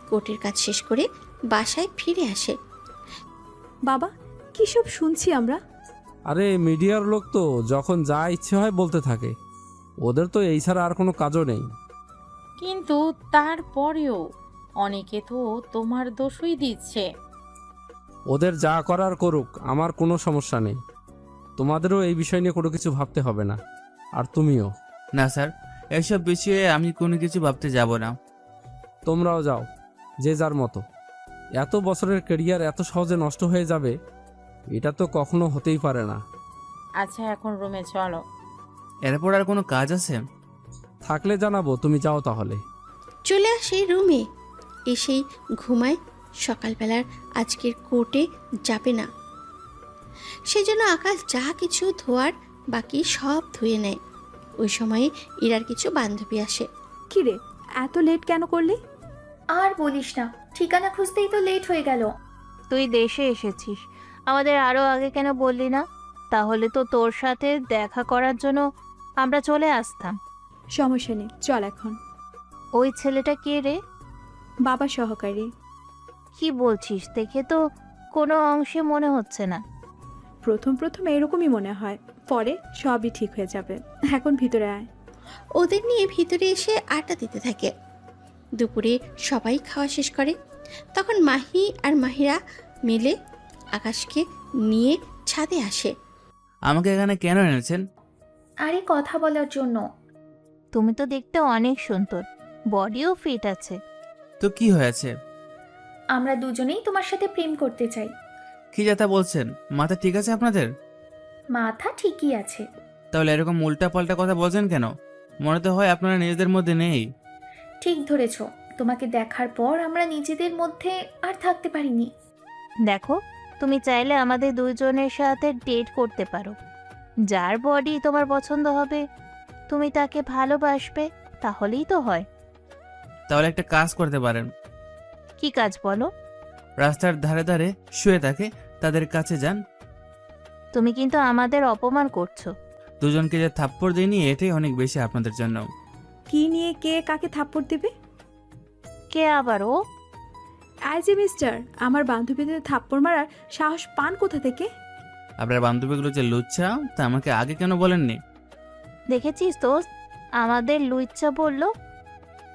কোর্টের কাজ শেষ করে বাসায় ফিরে আসে। বাবা, কী সব শুনছি আমরা? আরে মিডিয়ার লোক তো যখন যা ইচ্ছে হয় বলতে থাকে, ওদের তো এই ছাড়া আর কোনো কাজও নেই। কিন্তু তারপরেও অনেকে তো তোমার দোষই দিচ্ছে। ওদের যা করার করুক, আমার কোনো সমস্যা নেই। তোমাদেরও এই বিষয় নিয়ে কোনো কিছু ভাবতে হবে না, আর তুমিও না স্যার, এসব বিষয়ে আমি কোনো কিছু ভাবতে যাব না। তোমরাও যাও, যে যার মতো। এত বছরের ক্যারিয়ার এত সহজে নষ্ট হয়ে যাবে এটা তো কখনো হতেই পারে না। আচ্ছা, এখন রুমে চলো। এরপর আর কোনো কাজ আছে? থাকলে জানাবো, তুমি যাও তাহলে। চলে আসে রুমে, এসেই ঘুমায়। সকালবেলার আজকের কোর্টে যাবে না, সেজন্য আকাশ যা কিছু ধোয়ার বাকি সব ধুয়ে নেয়। ওই সময়ে ইরার কিছু বান্ধবী আসে। কি রে, এত লেট কেন করলি? আর বলিস না, ঠিকানা খুঁজতেই তো লেট হয়ে গেল। তুই দেশে এসেছিস, আমাদের আরও আগে কেন বললি না? তাহলে তো তোর সাথে দেখা করার জন্য আমরা চলে আসতাম। সমস্যা নেই, চল এখন। ওই ছেলেটা কে রে? বাবা সহকারী। কি বলছিস? দেখে তো কোনো অংশে মনে হচ্ছে না। প্রথম প্রথম এরকমই মনে হয়, পরে সবই ঠিক হয়ে যাবে। এখন ভিতরে আয়। ওদের নিয়ে ভিতরে এসে আড্ডা দিতে থাকে। দুপুরে সবাই খাওয়া শেষ করে। তখন মাহি আর মাহিরা মিলে আকাশকে নিয়ে ছাদে আসে। আমাকে এখানে কেন এনেছেন? আরে কথা বলার জন্য। তুমি তো দেখতে অনেক সুন্দর, বডিও ফিট আছে। তো কি হয়েছে? আমরা দুজনেই তোমার সাথে প্রেম করতে চাই। কি যাতা বলছেন? মাথা ঠিক আছে আপনাদের? মাথা ঠিকই আছে। তাহলে এরকম উল্টা পাল্টা কথা বলছেন কেন? মনে তো হয় আপনারা নিজেদের মধ্যে নেই। ঠিক ধরেছ, তোমাকে দেখার পর আমরা নিজেদের মধ্যে আর থাকতে পারিনি। দেখো, তুমি চাইলে আমাদের দুজনের সাথে ডেট করতে পারো। যার বডি তোমার পছন্দ হবে, তুমি তাকে ভালোবাসবে, তাহলেই তো হয়। তাহলে একটা কাজ করতে পারেন। কি কাজ বলো? রাস্তার ধারে ধারে শুয়ে থাকে তাদের কাছে যান। তুমি কিন্তু আমাদের অপমান করছো। দুজনকে যে থাপ্পড় দিইনি এটাই অনেক বেশি আপনাদের জন্য। কি নিয়ে কে কাকে থাপ্পড় দেবে? কে আবার ও? আই যে মিস্টার, আমার বান্ধবীদের থাপ্পড় মারার সাহস পান কোথা থেকে? আপনার বান্ধবীগুলো যে লুচ্ছা তা আমাকে আগে কেন বলেননি? দেখেছিস তো, আমাদের লুইচ্ছা বললো।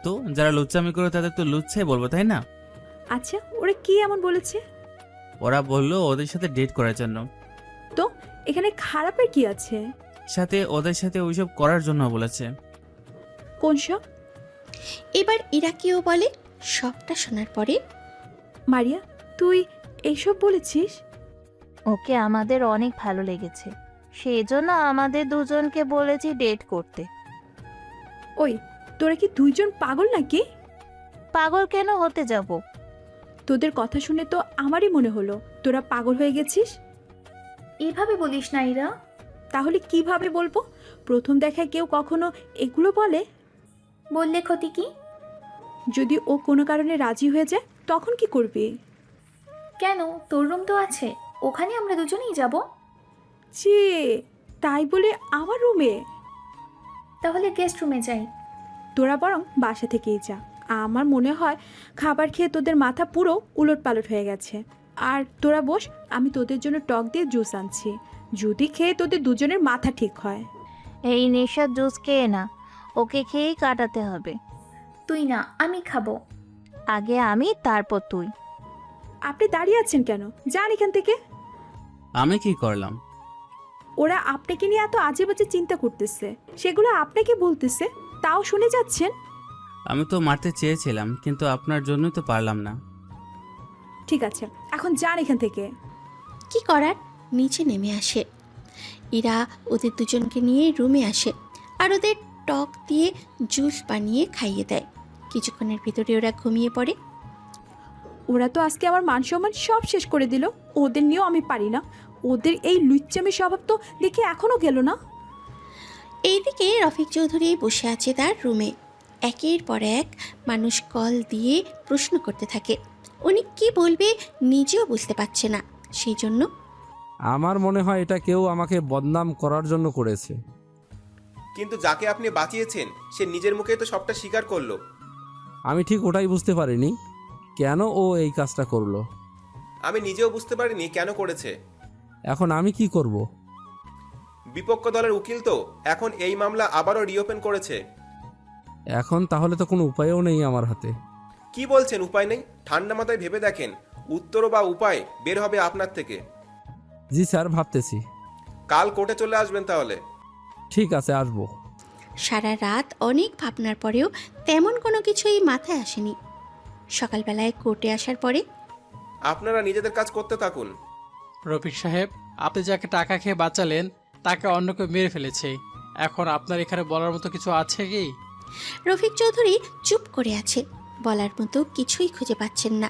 তো যারা লুচ্চামি করে তাদের তো লুচ্ছাই বলবো, তাই না? আচ্ছা, ওরা কি এমন বলেছে? ওরা বললো ওদের সাথে ডেট করার জন্য। তো এখানে খারাপের কি আছে? সাথে ওদের সাথে ওইসব করার জন্য বলেছে। কোন সব? এবার ইরাকিও বলে। সবটা শোনার পরে মারিয়া, তুই এইসব বলেছিস? ওকে আমাদের অনেক ভালো লেগেছে, সেই জন্য আমাদের দুজনকে বলেছি ডেট করতে। ওই, তোরা কি দুইজন পাগল নাকি? পাগল কেন হতে যাব? তোদের কথা শুনে তো আমারই মনে হলো তোরা পাগল হয়ে গেছিস। এভাবে বলিস না ইরা। তাহলে কিভাবে বলবো? প্রথম দেখায় কেউ কখনো এগুলো বলে? বললে ক্ষতি কি? যদি ও কোনো কারণে রাজি হয়ে যায় তখন কি করবি? কেন, তোর রুম তো আছে, ওখানে আমরা দুজনেই যাব। ছি, তাই বলে আমার রুমে? তাহলে গেস্ট রুমে যাই। তোরা বরং বাসা থেকেই যা। আমার মনে হয় খাবার খেয়ে তোদের মাথা পুরো উলটপালট হয়ে গেছে। আর তোরা বস, আমি তোদের জন্য টক দিয়ে জুস আনছি, যদি খেয়ে তোদের দুজনের মাথা ঠিক হয়। এই নেশার জুস খেয়ে না, ওকে খেয়েই কাটাতে হবে। তুই না, আমি খাবো। আগে আমি, তারপর তুই। আপনি দাঁড়িয়ে আছেন কেন? যান এখান থেকে। আমি কি করলাম? ওরা আপনাকে নিয়ে এত আজে বাজে চিন্তা করতেছে, সেগুলো আপনাকে বলতেছে, তাও শুনে যাচ্ছেন। আমি তো মারতে চেয়েছিলাম, কিন্তু আপনার জন্যই তো পারলাম না। ঠিক আছে, এখন যান এখান থেকে। কি করার, নিচে নেমে আসে। ইরা ওদের দুজনকে নিয়ে রুমে আসে আর ওদের টক দিয়ে জুস বানিয়ে খাইয়ে দেয়। কিছুক্ষণের ভিতরে ওরা ঘুমিয়ে পড়ে। ওরা তো আজকে আমার মান সম্মান সব শেষ করে দিল। ওদের নিয়েও আমি পারি না। ওদের এই লুচ্চামি স্বভাব তো দেখে এখনো গেল না। এইদিকে রফিক চৌধুরী বসে আছে তার রুমে। একের পর এক মানুষ কল দিয়ে প্রশ্ন করতে থাকে। উনি কি বলবে নিজেও বুঝতে পারছে না, সেই জন্য আমার মনে হয় এটা কেউ আমাকে বদনাম করার জন্য করেছে। কিন্তু যাকে আপনি বাঁচিয়েছেন সে নিজের মুখেই তো সবটা স্বীকার করলো। আমি ঠিক ওটাই বুঝতে পারিনি কেন ও এই কাজটা করলো। আমি নিজেও বুঝতে পারিনি কেন করেছে। এখন আমি কি করব? বিপক্ষ দলের উকিল তো এখন এই মামলা আবারও রিওপেন করেছে। এখন তাহলে তো কোনো উপায়ও নেই আমার হাতে। কি বলছেন উপায় নেই? ঠান্ডা মাথায় ভেবে দেখেন, উত্তর বা উপায় বের হবে আপনার থেকে। জি স্যার, ভাবতেছি। কাল কোর্টে চলে আসবেন তাহলে। ঠিক আছে, আসবো। সারা রাত অনেক ভাবনার পরেও তেমন কোনো কিছুই মাথায় আসেনি। সকালবেলায় কোর্টে আসার পরে আপনারা নিজেদের কাজ করতে থাকুন। রফিক সাহেব, আপনি যাকে টাকা খেয়ে বাঁচালেন তাকে অন্য কেউ মেরে ফেলেছে। এখন আপনার এখানে বলার মতো কিছু আছে কি? রফিক চৌধুরী চুপ করে আছে, বলার মতো কিছুই খুঁজে পাচ্ছেন না।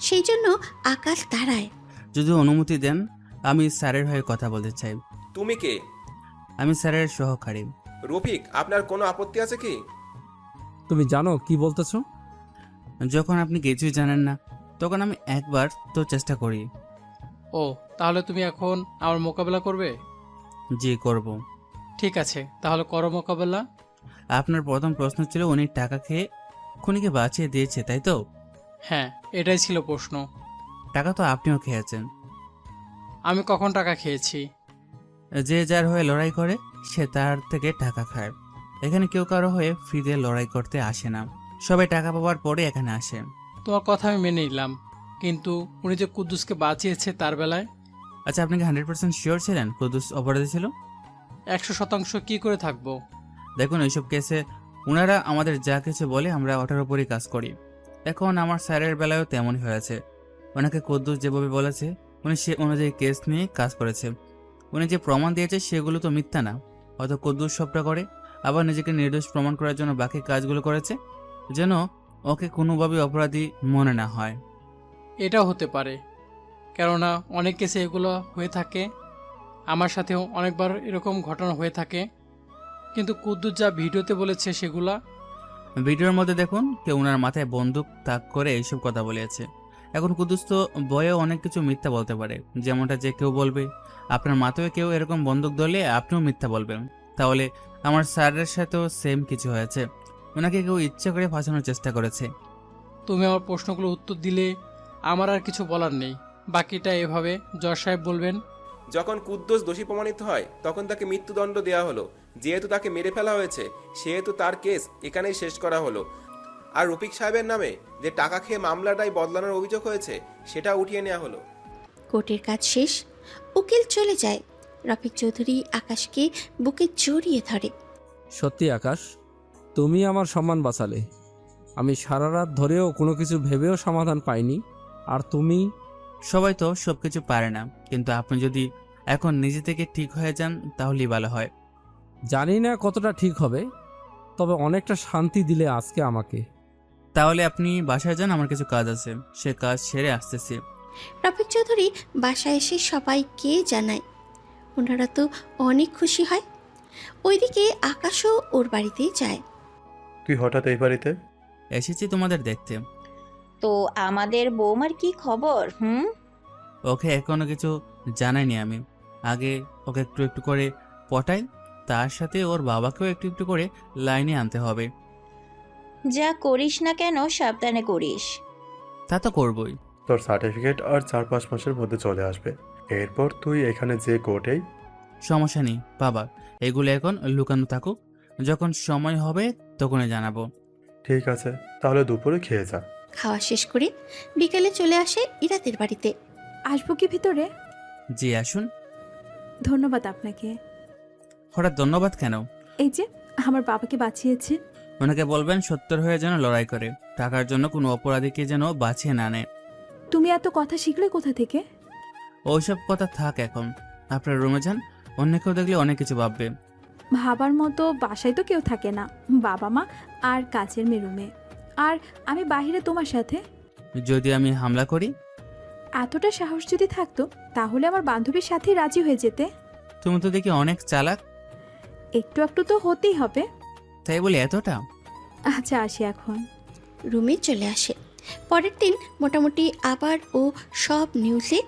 সেই জন্য আকাশ দাঁড়ায়। যদি অনুমতি দেন, আমি স্যারের হয়ে কথা বলতে চাই। তুমি কে? আমি স্যারের সহকারী। রফিক, আপনার কোনো আপত্তি আছে কি? তুমি জানো কি বলতেছো? যখন আপনি কিছুই জানেন না তখন আমি একবার তো চেষ্টা করি। ও, তাহলে তুমি এখন আমার মোকাবেলা করবে? জি করব। ঠিক আছে, তাহলে করো মোকাবেলা। আপনার প্রথম প্রশ্ন ছিল উনি টাকা খেয়ে খুনিকে বাঁচিয়ে দিয়েছে, তাই তো? হ্যাঁ, এটাই ছিল প্রশ্ন। টাকা তো আপনিও খেয়েছেন। আমি কখন টাকা খেয়েছি? যে যার হয়ে লড়াই করে সে তার থেকে টাকা খায়। এখানে কেউ কারো হয়ে ফ্রিতে লড়াই করতে আসে না, সবাই টাকা পাওয়ার পরে এখানে আসে। তোমার কথা আমি মেনে নিলাম, কিন্তু উনি যে কুদ্দুসকে বাঁচিয়েছে তার বেলায় আচ্ছা, আপনি কি 100% শিওর ছিলেন কুদ্দুস অপরাধী ছিল? 100% কি করে থাকবো? দেখুন, এইসব কেসে ওনারা আমাদের যা কিছু বলে আমরা ওটার উপরই কাজ করি। এখন আমার স্যারের বেলায়ও তেমনই হয়েছে। ওনাকে কুদ্দুস যেভাবে বলেছে উনি সে অনুযায়ী কেস নিয়ে কাজ করেছে। উনি যে প্রমাণ দিয়েছে সেগুলো তো মিথ্যা না। হয়তো কুদ্দুস সবটা করে, আবার নিজেকে নির্দোষ প্রমাণ করার জন্য বাকি কাজগুলো করেছে, যেন ওকে কোনোভাবে অপরাধী মনে না হয়। এটাও হতে পারে, কেননা অনেক কেসে এগুলো হয়ে থাকে। আমার সাথেও অনেকবার এরকম ঘটনা হয়ে থাকে, কিন্তু কুদ্দুস যা ভিডিওতে বলেছে সেগুলা। ভিডিওর মধ্যে দেখুন কেউ ওনার মাথায় বন্দুক তাক করে এইসব কথা বলেছে। এখন কুদ্দুস তো বয়েও অনেক কিছু মিথ্যা বলতে পারে, যেমনটা যে কেউ বলবে আপনার মাথায় কেউ এরকম বন্দুক ধরলে আপনিও মিথ্যা বলবেন। তাহলে আমার স্যারের সাথেও সেম কিছু হয়েছে, ওনাকে কেউ ইচ্ছা করে ফাঁসানোর চেষ্টা করেছে। তুমি আমার প্রশ্নগুলোর উত্তর দিলে আমার আর কিছু বলার নেই, বাকিটা এভাবে জজ সাহেব বলবেন। যখন কুদ্দোস দোষী প্রমাণিত হয় তখন তাকে মৃত্যুদণ্ড দেওয়া হলো। যেহেতু তাকে মেরে ফেলা হয়েছে সেহেতু তার কেস এখানেই শেষ করা হলো। আর রফিক সাহেবের নামে যে টাকা খেয়ে মামলাটাই বদলানোর অভিযোগ হয়েছে সেটা উঠিয়ে নেওয়া হলো। কোর্টের কাজ শেষ, উকিল চলে যায়। রফিক চৌধুরী আকাশকে বুকে জড়িয়ে ধরে। সত্যি আকাশ, তুমি আমার সম্মান বাঁচালে। আমি সারা রাত ধরেও কোনো কিছু ভেবেও সমাধান পাইনি, আর তুমি। সবাই তো সব কিছু পারে না, কিন্তু আপনি যদি এখন নিজে থেকে ঠিক হয়ে যান তাহলেই ভালো হয়। জানি না কতটা ঠিক হবে, তবে অনেকটা শান্তি দিলে আজকে আমাকে। তাহলে আপনি বাসায় যান, আমার কিছু কাজ আছে, সে কাজ সেরে আসতেছি। রফিক চৌধুরী বাসায় এসে সবাইকে জানায়। ওনারা তো অনেক খুশি হয়। ওইদিকে আকাশও ওর বাড়িতেই যায়। তুই হঠাৎ এই বাড়িতে? এসেছি তোমাদের দেখতে। তো আমাদের বৌমার কি খবর? ওকে এখনো কিছু জানাইনি আমি। আগে ওকে একটু একটু করে পটাই, তার সাথে ওর বাবাকেও একটু একটু করে লাইনে আনতে হবে। যা করিস না কেন সাবধানে করিস। তা তো করবই। তোর সার্টিফিকেট আর 4-5 মাসের মধ্যে চলে আসবে। এরপর তুই এখানে যে কোর্টেই। সমস্যা নেই বাবা, এগুলো এখন লুকানো থাকুক, যখন সময় হবে তখনই জানাবো। ঠিক আছে, তাহলে দুপুরে খেয়ে যা। খাওয়া শেষ করে বিকেলে চলে আসে ইরাতের বাড়িতে। আসবো কি ভিতরে? জি আসুন। ধন্যবাদ আপনাকে। হঠাৎ ধন্যবাদ কেন? এই যে আমার বাবাকে বাঁচিয়েছে। ওনাকে বলবেন সত্তর হয়ে যেন লড়াই করে, টাকার জন্য কোনো অপরাধীকে যেন বাঁচিয়ে না নেয়। তুমি এত কথা শিখলে কোথা থেকে? ওইসব কথা থাক, এখন আপনার রুমে যান, অন্য কেউ দেখলে অনেক কিছু ভাববে। ভাবার মতো বাসায় তো কেউ থাকে না, বাবা মা আর কাছের মেয়ে রুমে, আর আমি বাইরে তোমার সাথে। যদি আমি হামলা করি? এতটা সাহস যদি থাকতো তাহলে আমার বান্ধবীর সাথেই রাজি হয়ে যেতে। তুমি তো দেখি অনেক চালাক। একটু একটু তো হতেই হবে। তাই বলি এতটা? আচ্ছা আসি এখন। রুমে চলে আসে। পরের দিন মোটামুটি আবার ও সব নিউজে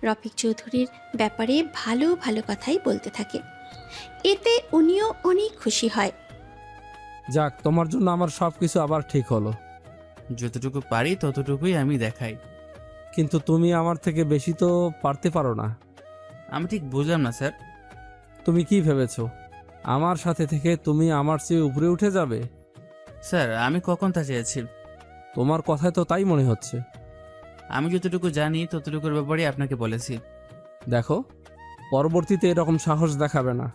রফিক চৌধুরীর ব্যাপারে ভালো ভালো কথাই বলতে থাকে। এতে উনিও অনেক খুশি হয়। যাক, তোমার জন্য আমার সব কিছু আবার ঠিক হলো। যতটুকু পারি ততটুকুই আমি দেখাই। কিন্তু তুমি আমার থেকে বেশি তো পারতে পারো না। আমি ঠিক বুঝলাম না স্যার। তুমি কি ভেবেছো আমার সাথে থেকে তুমি আমার চেয়ে উপরে উঠে যাবে? স্যার আমি কখন তা চেয়েছি? তোমার কথায় তো তাই মনে হচ্ছে। আমি যতটুকু জানি ততটুকুর ব্যাপারে আপনাকে বলেছি। দেখো, পরবর্তীতে এরকম সাহস দেখাবে না।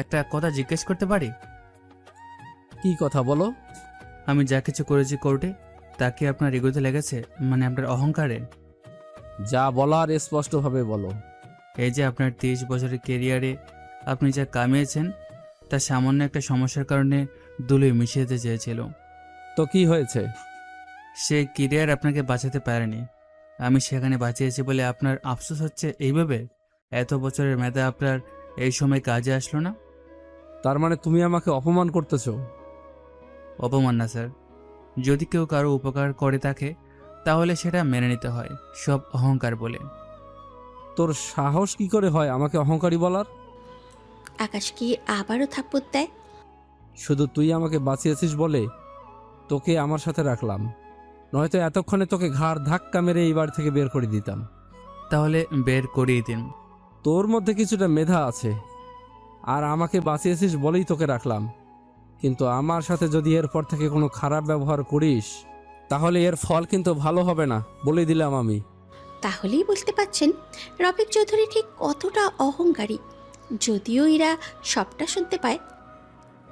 একটা কথা জিজ্ঞেস করতে পারি? কি কথা বলো? আমি যা কিছু করেছি কোর্টে, তা কি আপনার এগোতে লেগেছে, মানে আপনার অহংকারে? যা বলার স্পষ্টভাবে বলো। এই যে আপনার 30 বছরের কেরিয়ারে আপনি যা কামিয়েছেন, তা সামান্য একটা সমস্যার কারণে ধুলোয় মিশে যেতে চেয়েছিল। তো কি হয়েছে? সেই কেরিয়ার আপনাকে বাঁচাতে পারেনি, আমি সেখানে বাঁচিয়েছি বলে আপনার আফসোস হচ্ছে এইভাবে? এত বছরের মেধা আপনার এই সময় কাজে আসলো না? তার মানে তুমি আমাকে অপমান করতেছো? অপমান না স্যার, যদি কেউ কারো উপকার করে থাকে তাহলে সেটা মেনে নিতে হয়, সব অহংকার বলে। তোর সাহস কি করে হয় আমাকে অহংকারী বলার? আকাশ কি আবারও থাপ্পড় দেয়। শুধু তুই আমাকে বাঁচিয়েছিস বলে তোকে আমার সাথে রাখলাম, নয়তো এতক্ষণে তোকে ঘাড় ধাক্কা মেরে এই বাড়ি থেকে বের করে দিতাম। তাহলে বের করিয়ে দিন। তোর মধ্যে কিছুটা মেধা আছে, আর আমাকে বাঁচিয়েছিস বলেই তোকে রাখলাম, কিন্তু আমার সাথে যদি এরপর থেকে কোনো খারাপ ব্যবহার করিস তাহলে এর ফল কিন্তু ভালো হবে না, বলে দিলাম আমি। তাহলেই বুঝতে পাচ্ছেন রফিক চৌধুরী ঠিক কতটা অহংকারী। যদিও ইরা সবটা শুনতে পায়।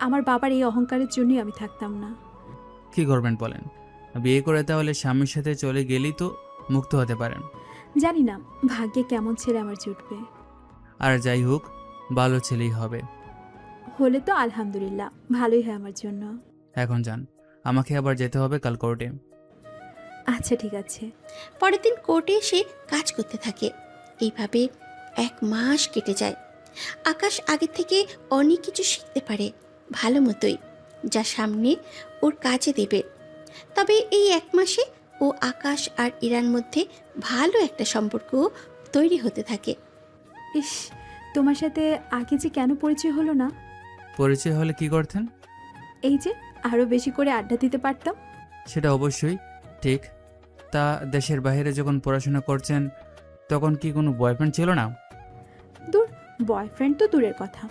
আমার বাবার এই অহংকারের জন্যই আমি থাকতাম না। কি করবেন বলেন? বিয়ে করে তাহলে স্বামীর সাথে চলে গেলেই তো মুক্ত হতে পারেন। জানি না ভাগ্যে কেমন ছেলে আমার জুটবে। আর যাই হোক, ভালো ছেলেই হবে। হলে তো আলহামদুলিল্লাহ, ভালোই হয় আমার জন্য। এখন যান, আমাকে আবার যেতে হবে কাল কোর্টে। আচ্ছা ঠিক আছে। পরের দিন কোর্টে এসে কাজ করতে থাকে। এইভাবে 1 মাস কেটে যায়। আকাশ আগে থেকে অনেক কিছু শিখতে পারে, ভালো মতোই, যা সামনে ওর কাজে দেবে। তবে এই 1 মাসে ও আকাশ আর ইরার মধ্যে ভালো একটা সম্পর্ক তৈরি হতে থাকে। ইস, তোমার সাথে আগে যে কেন পরিচয় হলো না? পরিচয় হলে কি করতেন? এই যে আরো বেশি করে আড্ডা দিতে পারতাম। সেটা অবশ্যই ঠিক। তা দেশের বাইরে যখন পড়াশোনা করছেন তখন কি কোনো বয়ফ্রেন্ড ছিল না? দূর, বয়ফ্রেন্ড তো দূরের কথা,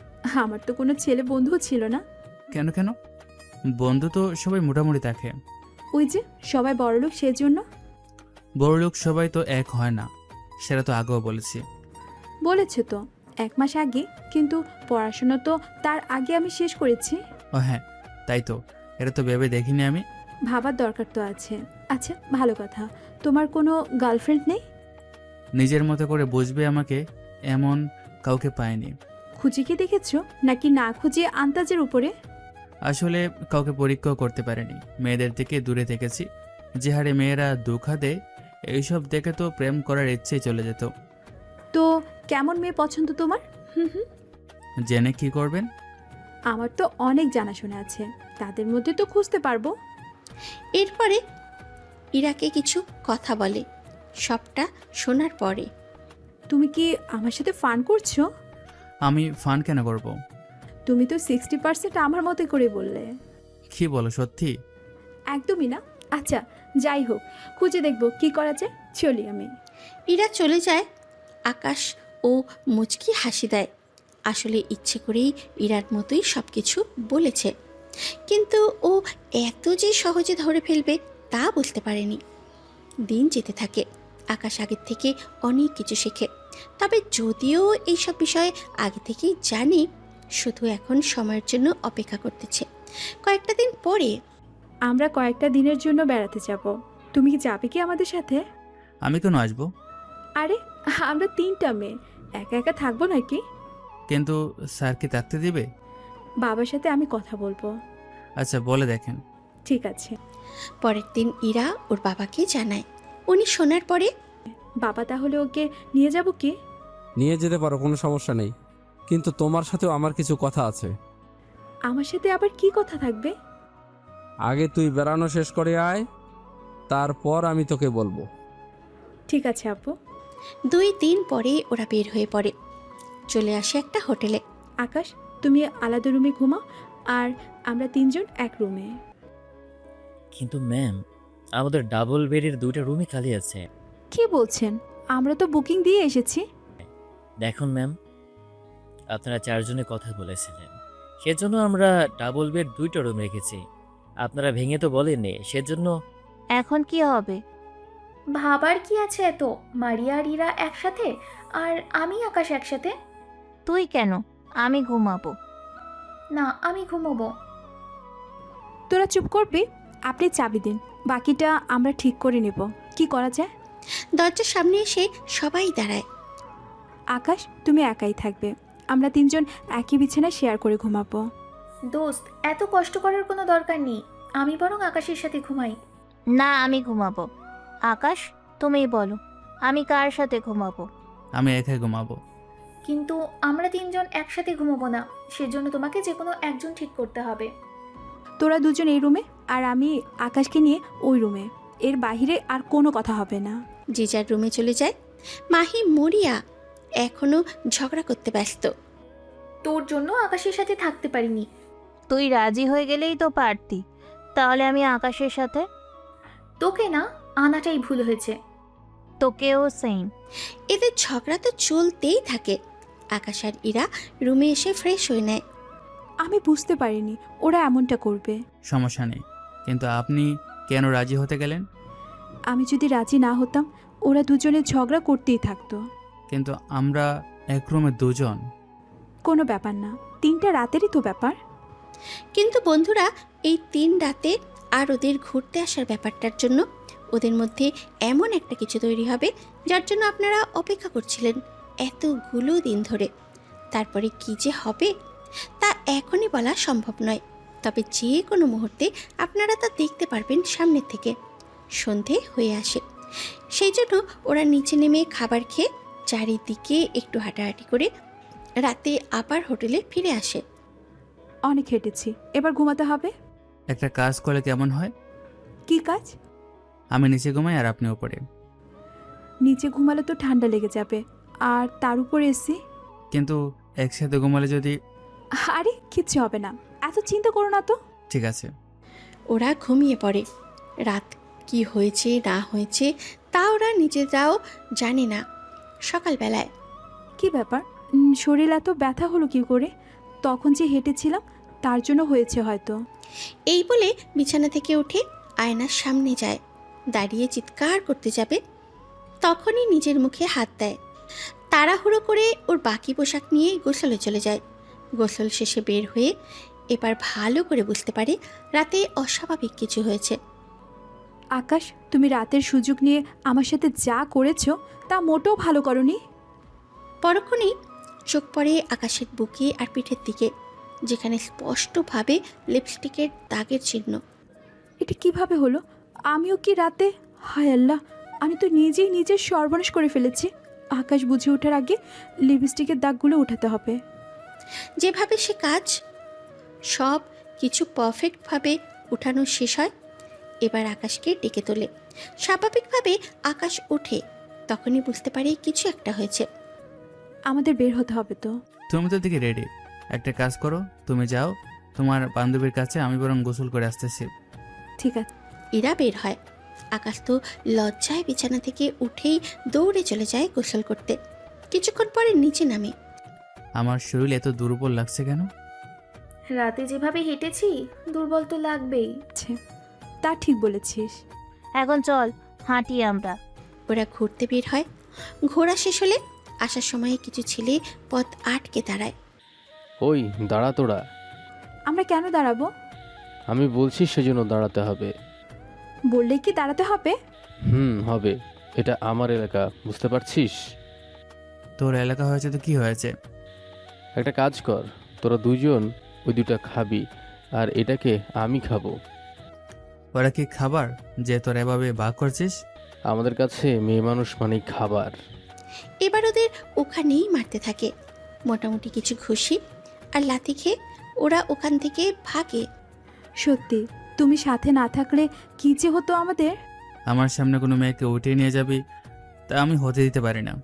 আমার তো কোনো ছেলে বন্ধুও ছিল না। কেন কেন? বন্ধু তো সবাই মোটামুটি থাকে। ওই যে সবাই বড়লোক, সেজন্য। বড়লোক সবাই তো এক হয় না, সেটা তো আগেও বলেছি। বলেছে তো 1 মাস আগে, কিন্তু পড়াশোনা তো তার আগে আমি শেষ করেছি। ও হ্যাঁ, তাই তো, এটা তো ভেবে দেখিনি আমি। ভাবার দরকার তো আছে। আচ্ছা ভালো কথা, তোমার কোনো গার্লফ্রেন্ড নেই? নিজের মতো করে বুঝবে আমাকে এমন কাউকে পাইনি। খুঁজে কি দেখেছো, নাকি না খুঁজে আন্দাজের উপরে? আসলে কাউকে পরীক্ষাও করতে পারেনি, মেয়েদের থেকে দূরে থেকেছি। যে হারে মেয়েরা ধোঁকা দেয়, এইসব দেখে তো প্রেম করার ইচ্ছেই চলে যেত। তো কেমন মেয়ে পছন্দ তোমার? জেনে কি করবেন? আমার তো অনেক জানাশোনা আছে, তাদের মধ্যে তো খুঁজতে পারবো। এরপরে ইরাকে কিছু কথা বলে। সবটা শোনার পরে, তুমি কি আমার সাথে ফান করছো? আমি ফান কেন করব? তুমি তো 60% আমার মতো করে বললে। কি বলো, সত্যি? একদমই না। আচ্ছা যাই হোক, খুঁজে দেখবো কি করা যায়, চলি আমি। ইরা চলে যায়। আকাশ ও মুচকি হাসি দেয়। আসলে ইচ্ছে করেই ইরার মতোই সব কিছু বলেছে, কিন্তু ও এত যে সহজে ধরে ফেলবে তা বুঝতে পারেনি। দিন যেতে থাকে। আকাশ আগের থেকে অনেক কিছু শেখে। তবে যদিও এইসব বিষয়ে আগে থেকেই জানি, শুধু এখন সময়ের জন্য অপেক্ষা করতেছে। কয়েকটা দিন পরে আমরা কয়েকটা দিনের জন্য বেড়াতে যাব, তুমি কি যাবে কি আমাদের সাথে? আমি কেন আসবো? আরে আমরা 3টা মেয়ে, একা একা থাকবো নাকি? কিন্তু স্যার কি থাকতে দিবে? বাবার সাথে আমি কথা বলবো। আচ্ছা, বলে দেখেন। ঠিক আছে। পরের দিন ইরা ওর বাবাকে জানায়। উনি শোনার পরে, বাবা তাহলে ওকে নিয়ে যাব কি? নিয়ে যেতে পারো, কোনো সমস্যা নেই, কিন্তু তোমার সাথেও আমার কিছু কথা আছে। আমার সাথে আবার কি কথা থাকবে? আগে তুই বেড়ানো শেষ করে আয়, তারপর আমি তোকে বলবো। ঠিক আছে আপু। 2 দিন পরে ওরা বের হয়ে পড়ে, চলে আসে একটা হোটেলে। আকাশ, তুমি আলাদা রুমে ঘুমাও, আর আমরা 3 জন এক রুমে। কিন্তু ম্যাম, আমাদের ডাবল বেডের 2টা রুমই খালি আছে। কি বলছেন? আমরা তো বুকিং দিয়ে এসেছি। দেখুন ম্যাম, আপনারা 4 জনে কথা বলেছিলেন, সেজন্য আমরা ডাবল বেড 2টা রুম রেখেছি। আপনারা ভেঙে তো বলেননি, সেজন্য। এখন কি হবে? ভাবার কি আছে এত? মারিয়া আর ইরা একসাথে, আর আমি আকাশ একসাথে। তুই কেন? আমি ঘুমাবো। না, আমি ঘুমোবো। তোরা চুপ করবি? আপনি চাবি দিন, বাকিটা আমরা ঠিক করে নেব। কি করা যায়? দরজার সামনে এসে সবাই দাঁড়ায়। আকাশ, তুমি একাই থাকবে, আমরা 3 জন একই বিছানায় শেয়ার করে ঘুমাবো। দোস্ত, এত কষ্ট করার কোনো দরকার নেই, আমি বরং আকাশের সাথে ঘুমাই। না, আমি ঘুমাবো। আকাশ, তুমিই বলো, আমি কার সাথে ঘুমাবো? আমি একাই ঘুমাবো। কিন্তু আমরা 3 জন একসাথে ঘুমাবো না, সেজন্য তোমাকে যে কোনো একজন ঠিক করতে হবে। তোরা 2 জন এই রুমে, আর আমি আকাশকে নিয়ে ওই রুমে। এর বাইরে আর কোনো কথা হবে না। যে যার রুমে চলে যায়। মাহি মরিয়া এখনো ঝগড়া করতে ব্যস্ত। তোর জন্য আকাশের সাথে থাকতে পারিনি। তুই রাজি হয়ে গেলেই তো পারতি। তাহলে আমি আকাশের সাথে। তোকে না আনাটাই ভুল হয়েছে। তোকেও সেম। এদের ঝগড়া তো চলতেই থাকে। আকাশ আর ইরা রুমে এসে ফ্রেশ হয়ে নেয়। আমি বুঝতে পারিনি ওরা এমনটা করবে। সমস্যা নেই, কিন্তু আপনি কেন রাজি হতে গেলেন? আমি যদি রাজি না হতাম ওরা দুজনে ঝগড়া করতেই থাকতো। কিন্তু আমরা এক রুমে দুজন। কোনো ব্যাপার না, 3টা রাতেরই তো ব্যাপার। কিন্তু বন্ধুরা, এই 3 রাতে আর ওদের ঘুরতে আসার ব্যাপারটার জন্য ওদের মধ্যে এমন একটা কিছু তৈরি হবে যার জন্য আপনারা অপেক্ষা করছিলেন এতগুলো দিন ধরে। তারপরে কি যে হবে তা এখনই বলা সম্ভব নয়, তবে যে কোনো মুহূর্তে আপনারা তা দেখতে পারবেন সামনের থেকে। সন্ধে হয়ে আসে, সেই জন্য ওরা নিচে নেমে খাবার খেয়ে চারিদিকে একটু হাঁটাহাঁটি করে রাতে আবার হোটেলে ফিরে আসে। অনেক হেঁটেছি, এবার ঘুমাতে হবে। একটা কাজ করলে কেমন হয়? কি কাজ? আমি নিচে ঘুমাই আর আপনি উপরে। নিচে ঘুমালে তো ঠান্ডা লেগে যাবে, আর তার উপর এসি। কিন্তু একসাথে ঘুমালে যদি... আরে কিচ্ছু হবে না, এত চিন্তা করো না তো। ঠিক আছে। ওরা ঘুমিয়ে পড়ে। রাত কি হয়েছে না হয়েছে তা ওরা নিজেরাও জানে না। সকালবেলায় কি ব্যাপার, শরীর এত ব্যথা হলো কি করে? তখন যে হেঁটেছিলাম তার জন্য হয়েছে হয়তো। এই বলে বিছানা থেকে উঠে আয়নার সামনে যায়, দাঁড়িয়ে চিৎকার করতে যাবে, তখনই নিজের মুখে হাত দেয়। তাড়াহুড়ো করে ওর বাকি পোশাক নিয়ে গোসলে চলে যায়। গোসল শেষে বের হয়ে এবার ভালো করে বুঝতে পারে রাতে অস্বাভাবিক কিছু হয়েছে। আকাশ, তুমি রাতের সুযোগ নিয়ে আমার সাথে যা করেছো তা মোটেও ভালো করনি। পরক্ষণেই চোখ পড়ে আকাশের বুকে আর পিঠের দিকে, যেখানে স্পষ্টভাবে লিপস্টিকের দাগের চিহ্ন। এটা কিভাবে হলো? আমিও কি রাতে? হায় আল্লাহ, আমি তো নিজেই নিজের সর্বনাশ করে ফেলেছি। আকাশ বুঝে ওঠার আগে লিপস্টিকের দাগগুলো উঠাতে হবে। যেভাবে সে কাজ সব কিছু পারফেক্টভাবে উঠানো শেষ হয়, এবার আকাশকে ডেকে তোলে। স্বাভাবিকভাবে আকাশ ওঠে, তখনই বুঝতে পারে কিছু একটা হয়েছে। আমাদের বের হতে হবে তো। তুমি তো দেখি রেডি। একটা কাজ করো, তুমি যাও তোমার বান্ধবীর কাছে, আমি বরং গোসল করে আসতেছি। ঠিক আছে। ইরা বের হয়। আকাশ তো লজ্জায় বিছানা থেকে উঠেই দৌড়ে চলে যায় গোসল করতে। কিছুক্ষণ পরে নিচে নামে। আমার শরীর এত দুর্বল লাগছে কেন? রাতে যেভাবে হেঁটেছি দুর্বল তো লাগবেই। তা ঠিক বলেছিস। এখন চল হাঁটি আমরা। ওরা ঘুরতে বের হয়। ঘোরা শেষ হলে আসার সময় কিছু ছেলে পথ আটকে দাঁড়ায়। ওই দাঁড়া তোরা। আমরা কেন দাঁড়াবো? আমি বলছি সেজন্য দাঁড়াতে হবে। বললে কি দাঁড়াতে হবে? হবে। এটা আমার এলাকা, বুঝতে পারছিস? তোর এলাকা হয়েছে তো কি হয়েছে? একটা কাজ কর, তোরা দুজন ওই দুটা খাবি আর এটাকে আমি খাবো। ওরা কি খাবার যে তোর এভাবে ভাগ করছিস? আমাদের কাছে মেয়ে মানুষ মানেই খাবার। এবার ওদের ওখানেই মারতে থাকে। মোটামুটি কিছু ঘুষি আর লাথি খেয়ে ওরা ওখান থেকে ভাগে। সত্যি, তুমি সাথে না থাকলে কি যে হতো আমাদের। আমার সামনে কোনো মেয়েকে উঠিয়ে নিয়ে যাবি, তা আমি হতে দিতে পারি না।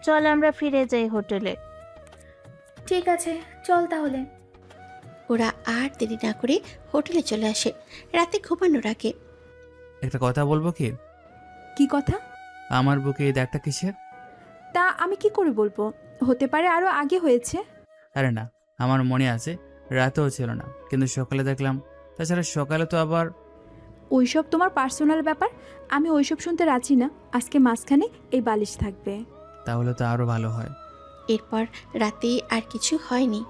চল আমরা ফিরে যাই হোটেলে। ঠিক আছে, চল তাহলে। ওরা আর দেরি না করে হোটেলে চলে আসে রাতে ঘুমানোর আগে। একটা কথা বলবো কি? কি কথা? আমার বুকে এই দাগটা কিসের? তা আমি কি করে বলবো? হতে পারে আরো আগে হয়েছে। আরে না, আমার মনে আছে রাতেও ছিল না, কিন্তু সকালে দেখলাম। তাছাড়া সকালে তো আবার... ওইসব তোমার পার্সোনাল ব্যাপার, আমি ওইসব শুনতে রাজি না। আজকে মাঝখানে এই বালিশ থাকবে। তাহলে তো আরো ভালো হয়। এরপর রাতে আর কিছু হয়নি।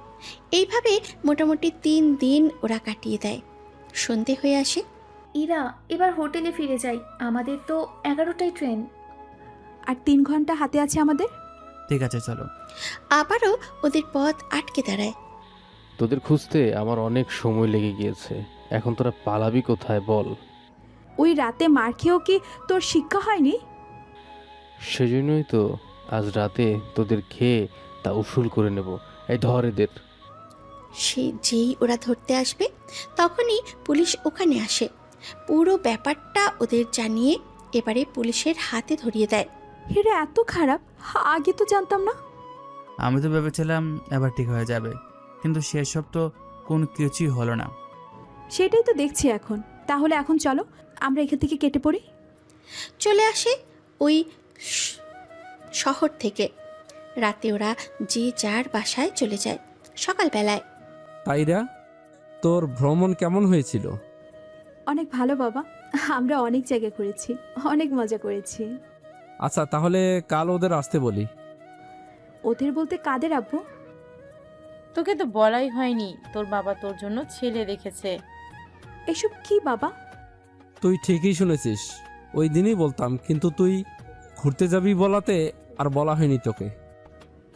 এইভাবে মোটামুটি 3 দিন ওরা কাটিয়ে দেয়। সন্ধে হয়ে আসে। ইরা, এবার হোটেলে ফিরে যাই, আমাদের তো 11টায় ট্রেন। আর 3 ঘন্টা হাতে আছে আমাদের। ঠিক আছে চলো। আবারও ওদের পথ আটকে দাঁড়ায়। তোদের খুঁজতে আমার অনেক সময় লেগে গিয়েছে, এখন তোরা পালাবি কোথায় বল? ওই রাতে মার খেয়েও কি তোর শিক্ষা হয়নি? সেজন্যই তো আজ রাতে তোদের খেয়ে তা উসুল করে নেব। এই ধর এদের। যেই ওরা ধরতে আসবে তখনই পুলিশ ওখানে আসে। পুরো ব্যাপারটা ওদের জানিয়ে এবারে পুলিশের হাতে ধরিয়ে দেয়। এরা এত খারাপ, আগে তো জানতাম না। আমি তো ভেবেছিলাম এবার ঠিক হয়ে যাবে, কিন্তু সেসব তো কোনো কিছুই হলো না। সেটাই তো দেখছি এখন। তাহলে এখন চলো আমরা এখান থেকে কেটে পড়ি। চলে আসে ওই শহর থেকে। রাতে ওরা যে যার বাসায় চলে যায়। সকালবেলায় তাইরা, তোর ভ্রমণ কেমন হয়েছিল? অনেক ভালো বাবা, আমরা অনেক জায়গা ঘুরেছি, অনেক মজা করেছি। আচ্ছা, তাহলে কাল ওদের আসতে বলি। ওদের বলতে কাদের আব্বু? তোকে তো বলাই হয়নি তোর বাবা তোর জন্য ছেলে রেখেছে। এসব কি বাবা? তুই ঠিকই শুনেছিস, ওই দিনই বলতাম, কিন্তু তুই ঘুরতে যাবি বলাতে আর বলা হয়নি তোকে।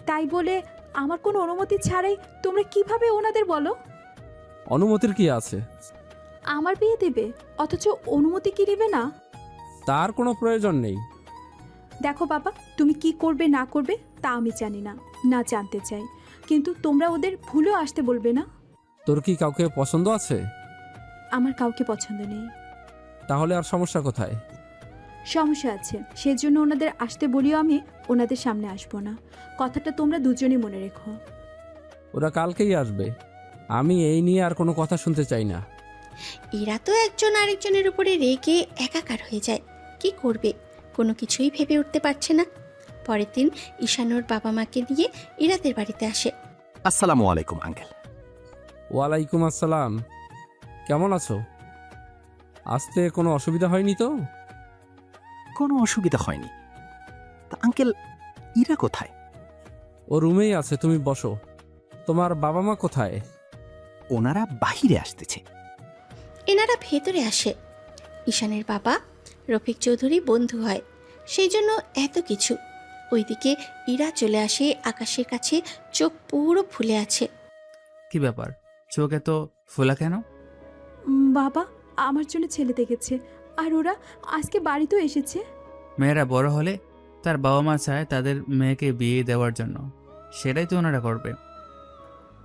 তাই বলে আমার কোনো অনুমতি ছাড়াই তোমরা কিভাবে ওনাদের বলো? অনুমতির কি আছে? আমার বিয়ে দেবে অথচ অনুমতি কি নেবে না? তার কোনো প্রয়োজন নেই। দেখো বাবা, তুমি কি করবে না করবে তা আমি জানি না, না জানতে চাই, কিন্তু তোমরা ওদের ভুলেও আসতে বলবে না। তোর কি কাউকে পছন্দ আছে? আমার কাউকে পছন্দ নেই। তাহলে আর সমস্যা কোথায়? সমস্যা আছে, সেজন্য ওনাদের আসতে বলিও আমি ওনাদের সামনে আসবো না। কথাটা তোমরা দুজনেই মনে রেখো। ওরা কালকেই আসবে, আমি এই নিয়ে আর কোনো কথা শুনতে চাই না। এরা তো একজন আরেকজনের উপরে রেগে একাকার হয়ে যায়। কি করবে কোনো কিছুই ভেবে উঠতে পারছে না। পরের দিন ঈশানোর বাবা মাকে নিয়ে ইরাদের বাড়িতে আসে। আসসালামু আলাইকুম আঙ্কেল। ওয়ালাইকুম আসসালাম। কেমন আছো? আসতে কোনো অসুবিধা হয়নি তো? কোনো অসুবিধা হয়নি। তা আঙ্কেল, ইরা কোথায়? ও রুমেই আছে, তুমি বসো। তোমার বাবা মা কোথায়? ওনারা বাহিরে আসতেছে। এনারা ভেতরে আসে। ঈশানের বাবা রফিক চৌধুরী বন্ধু হয়, সেই জন্য এত কিছু। ওইদিকে ইরা চলে আসে আকাশের কাছে, চোখ পুরো ফুলে আছে। কি ব্যাপার, চোখ এত ফোলা কেন? বাবা আমার জন্য ছেলে দেখেছে, আর ওরা আজকে বাড়িতেও এসেছে। মেয়েরা বড় হলে তার বাবা মা চায় তাদের মেয়েকে বিয়ে দেওয়ার জন্য, সেটাই তো ওনারা করবে।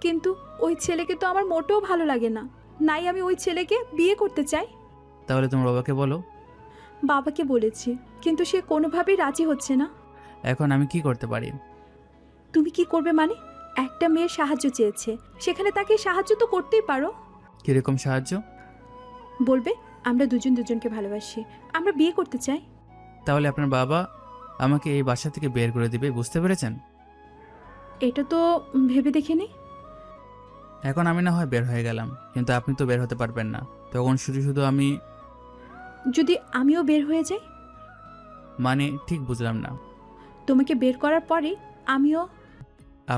কিন্তু ওই ছেলেকে তো আমার মোটেও ভালো লাগে না, নাই আমি ওই ছেলেকে বিয়ে করতে চাই। তাহলে তোমার বাবাকে বলো। বাবাকে বলেছি, কিন্তু সে কোনোভাবেই রাজি হচ্ছে না। এখন আমি কি করতে পারি? তুমি কি করবে মানে? একটা মেয়ের সাহায্য চেয়েছে, সেখানে তাকে সাহায্য তো করতেই পারো। কিরকম সাহায্য? বলবে আমরা দুজন দুজনকে ভালোবাসি, আমরা বিয়ে করতে চাই। তাহলে আপনার বাবা আমাকে এই বাসা থেকে বের করে দিবে, বুঝতে পেরেছেন? এটা তো ভেবে দেখিনি। এখন আমি না হয় বের হয়ে গেলাম, কিন্তু আপনি তো বের হতে পারবেন না। তখন শুধু শুধু আমি যদি আমিও বের হয়ে যাই? মানে ঠিক বুঝলাম না। তোমাকে বের করার পরে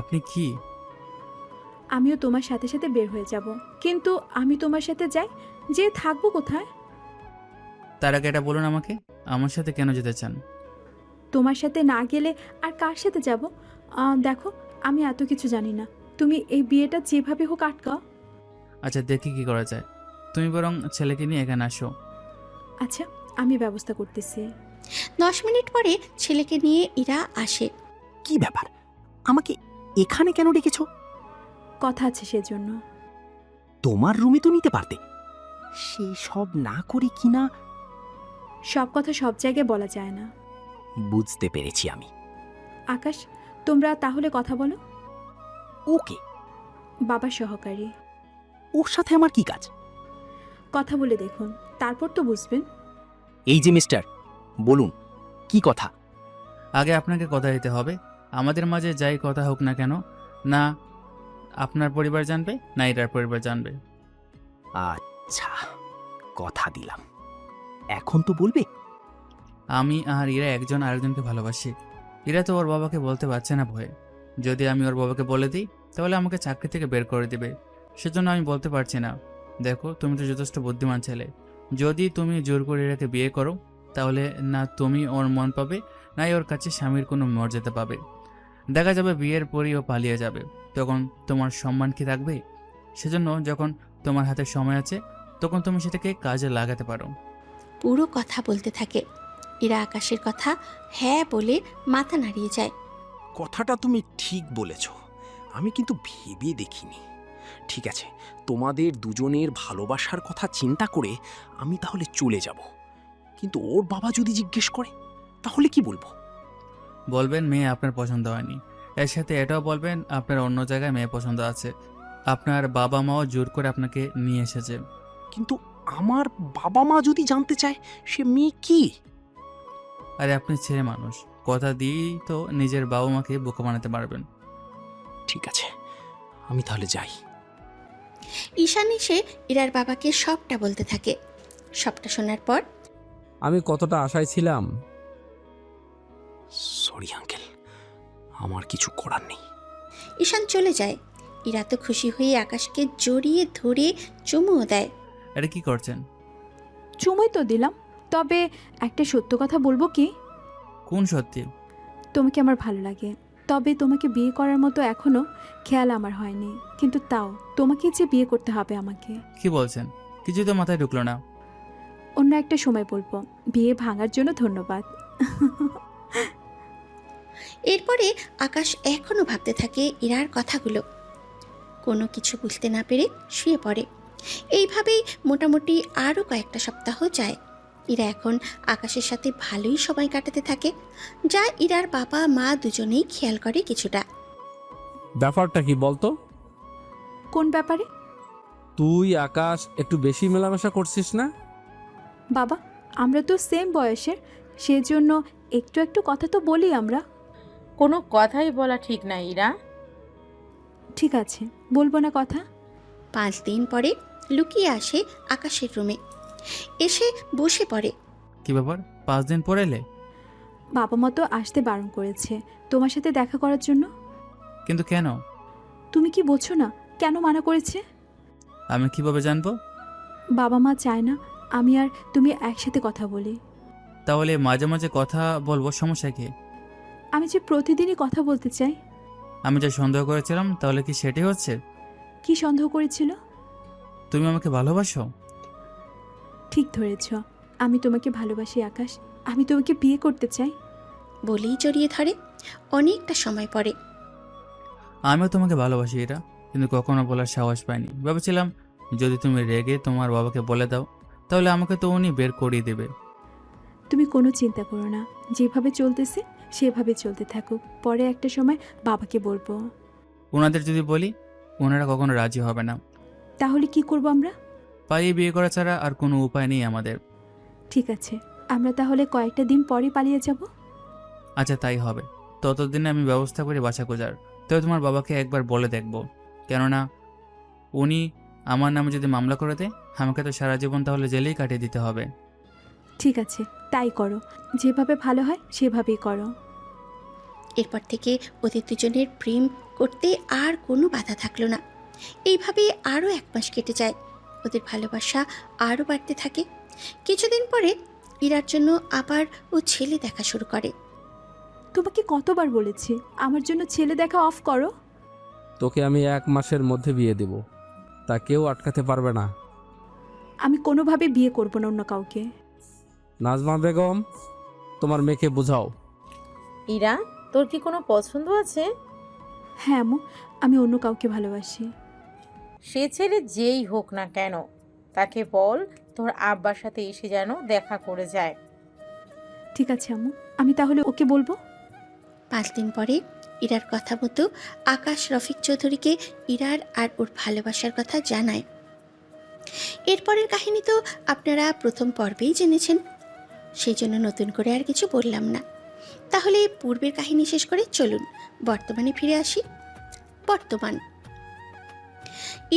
আপনি কি? আমিও তোমার সাথে সাথে বের হয়ে যাব, কিন্তু আমি তোমার সাথে যাই, যে থাকবো কোথায়? তার আগে এটা বলুন আমাকে, আমার সাথে কেন যেতে চান? তোমার সাথে না গেলে আর কার সাথে যাব? দেখো আমি এত কিছু জানি না, তুমি এই বিয়েটা যেভাবে হোক আটকাও। আচ্ছা দেখি কি করা যায়। তুমি বরং ছেলেকে নিয়ে এখানে আসো। আচ্ছা আমি ব্যবস্থা করতেছি। 10 মিনিট পরে ছেলেকে নিয়ে ইরা আসে। কি ব্যাপার, আমাকে এখানে কেন ডেকেছো? কথা আছে সেজন্য। তোমার রুমে তো নিতে পারতে। সেই সব না করি কিনা? সব কথা সব জায়গায় বলা যায় না। বুঝতে পেরেছি আমি। আকাশ, তোমরা তাহলে কথা বলো। ওকে। বাবা সহকারী। ওর সাথে আমার কি কাজ? কথা বলে দেখুন, তারপর তো বুঝবেন। এই যে মিস্টার, বলুন কি কথা? আগে আপনাকে কথা দিতে হবে। আমাদের মাঝে যাই কথা হোক না কেন, না আপনার পরিবার জানবে না এটার পরিবার জানবে। আচ্ছা, কথা দিলাম। এখন তো বলবে। আমি আর ইরা একজন আরেকজনকে ভালোবাসি। ইরা তো ওর বাবাকে বলতে পারছে না ভয়ে। যদি আমি ওর বাবাকে বলে দিই তাহলে আমাকে চাকরি থেকে বের করে দিবে, সেজন্য আমি বলতে পারছি না। দেখো তুমি তো যথেষ্ট বুদ্ধিমান ছেলে, যদি তুমি জোর করে ইরাকে বিয়ে করো তাহলে না তুমি ওর মন পাবে, নাই ওর কাছে স্বামীর কোনো মর্যাদা পাবে। দেখা যাবে বিয়ের পরই ও পালিয়ে যাবে, তখন তোমার সম্মান কি থাকবে? সেজন্য যখন তোমার হাতে সময় আছে তখন তুমি সেটাকে কাজে লাগাতে পারো। পুরো কথা বলতে থাকে। ইরা আকাশের কথা হ্যাঁ বলে মাথা নাড়িয়ে যায়। কথাটা তুমি ঠিক বলেছ, আমি কিন্তু ভেবে দেখিনি। ঠিক আছে, তোমাদের দুজনের ভালোবাসার কথা চিন্তা করে আমি তাহলে চলে যাব। কিন্তু ওর বাবা যদি জিজ্ঞেস করে তাহলে কি বলবো? বলবেন মেয়ে আপনার পছন্দ হয়নি, এর সাথে এটাও বলবেন আপনার অন্য জায়গায় মেয়ে পছন্দ আছে, আপনার বাবা মাও জোর করে আপনাকে নিয়ে এসেছে। কিন্তু আমার বাবা মা যদি জানতে চায় সে মেয়ে কি? আরে আপনি ছেলে মানুষ, কথা দিয়েই তো নিজের বাবা মাকে বোকা বানাতে পারবেন। ঠিক আছে, আমি তাহলে যাই। ঈশান এসে ইরার বাবাকে সবটা বলতে থাকে। সবটা শোনার পর আমি কতটা আশায় ছিলাম। সরি আঙ্কেল, আমার কিছু করার নেই। ঈশান চলে যায়। ইরা তো খুশি হয়ে আকাশকে জড়িয়ে ধরে চুমুও দেয়। এটা কি করছেন? চুমুই তো দিলাম, তবে একটা সত্য কথা বলবো কি? কোন সত্যি? তোমাকে আমার ভালো লাগে, তবে তোমাকে বিয়ে করার মতো এখনো খেয়াল আমার হয়নি। কিন্তু তাও তোমাকে যে বিয়ে করতে হবে আমাকে। কি বলছেন? কিছু তো মাথায় ঢুকলো না। অন্য একটা সময় বলবো। বিয়ে ভাঙার জন্য ধন্যবাদ। এরপরে আকাশ এখনো ভাবতে থাকে ইরার কথাগুলো। কোনো কিছু বুঝতে না পেরে শুয়ে পড়ে। এইভাবেই মোটামুটি আরও কয়েকটা সপ্তাহ যায়। ইরা এখন আকাশের সাথে ভালোই সময় কাটাতে থাকে, যা ইরার বাবা মা দুজনেই খেয়াল করে কিছুটা। ব্যাপারটা কি বলতো? কোন ব্যাপারে? তুই আকাশ একটু বেশি মেলামেশা করছিস না? বাবা, আমরা তো সেম বয়সের, সেজন্য একটু একটু কথা তো বলি আমরা। কোনো কথাই বলা ঠিক না ইরা। ঠিক আছে, বলবো না কথা। 5 দিন পরে লুকিয়ে আসে আকাশের রুমে, এসে বসে পড়ে। কি ব্যাপার, 5 দিন পরে এলে? বাবা মা তো আসতে বারণ করেছে তোমার সাথে দেখা করার জন্য। কিন্তু কেন? তুমি কি বোঝো না কেন মানা করেছে? আমি কিভাবে জানবো? বাবা মা চায় না আমি আর তুমি একসাথে কথা বলি। তাহলে মাঝে মাঝে কথা বলবো, সমস্যা কি? আমি যে প্রতিদিনই কথা বলতে চাই। আমি যা সন্দেহ করেছিলাম তাহলে কি সেটাই হচ্ছে? কি সন্দেহ করেছিল? তুমি আমাকে ভালোবাসো? ঠিক ধরেছ, আমি তোমাকে ভালোবাসি আকাশ। আমি তোমাকে বিয়ে করতে চাই। বলেই জড়িয়ে ধরে। অনেকটা সময় পরে আমিও তোমাকে ভালোবাসি এরা, কিন্তু কখনো বলার সাহস পাইনি। ভেবেছিলাম যদি তুমি রেগে তোমার বাবাকে বলে দাও তাহলে আমাকে তো উনি বের করিয়ে দেবে। তুমি কোনো চিন্তা করো না, যেভাবে চলতেছে সেভাবে চলতে থাকুক। পরে একটা সময় বাবাকে বলবো। ওনাদের যদি বলি ওনারা কখনো রাজি হবে না। তাহলে কি করব আমরা? পালিয়ে বিয়ে করা ছাড়া আর কোনো উপায় নেই আমাদের। ঠিক আছে, আমরা তাহলে কয়েকটা দিন পরে পালিয়ে যাব। আচ্ছা তাই হবে। ততদিনে আমি ব্যবস্থা করি বাসা খোঁজার। তবে তোমার বাবাকে একবার বলে দেখবো, কেননা উনি আমার নামে যদি মামলা করে দেয় আমাকে তো সারা জীবন তাহলে জেলেই কাটিয়ে দিতে হবে। ঠিক আছে, তাই করো। যেভাবে ভালো হয় সেভাবেই করো। এরপর থেকে ওদের দুজনের প্রেম করতে আর কোনো বাধা থাকলো না। এইভাবে আরও 1 মাস কেটে যায়। ওদের ভালোবাসা আরও বাড়তে থাকে। কিছুদিন পরে ইরার জন্য আবার ও ছেলে দেখা শুরু করে। তোমাকে কতবার বলেছি আমার জন্য ছেলে দেখা অফ করো। তোকে আমি 1 মাসের মধ্যে বিয়ে দেব, তা কেউ আটকাতে পারবে না। আমি কোনোভাবে বিয়ে করব না অন্য কাউকে। নাজমা বেগম, তোমার মেয়েকে বোঝাও। ইরা, তোর কি কোনো পছন্দ আছে? হ্যাঁ আম্মু, আমি অন্য কাউকে ভালোবাসি। সে ছেলে যেই হোক না কেন, তাকে বল তোর আব্বার সাথে এসে যেন দেখা করে যায়। ঠিক আছে আম্মু, আমি তাহলে ওকে বলবো। 5 দিন পরে ইরার কথা মতো আকাশ রফিক চৌধুরীকে ইরার আর ওর ভালোবাসার কথা জানায়। এরপরের কাহিনী তো আপনারা প্রথম পর্বেই জেনেছেন, সেই জন্য নতুন করে আর কিছু বললাম না। তাহলে পূর্বের কাহিনী শেষ করে চলুন বর্তমানে ফিরে আসি। বর্তমান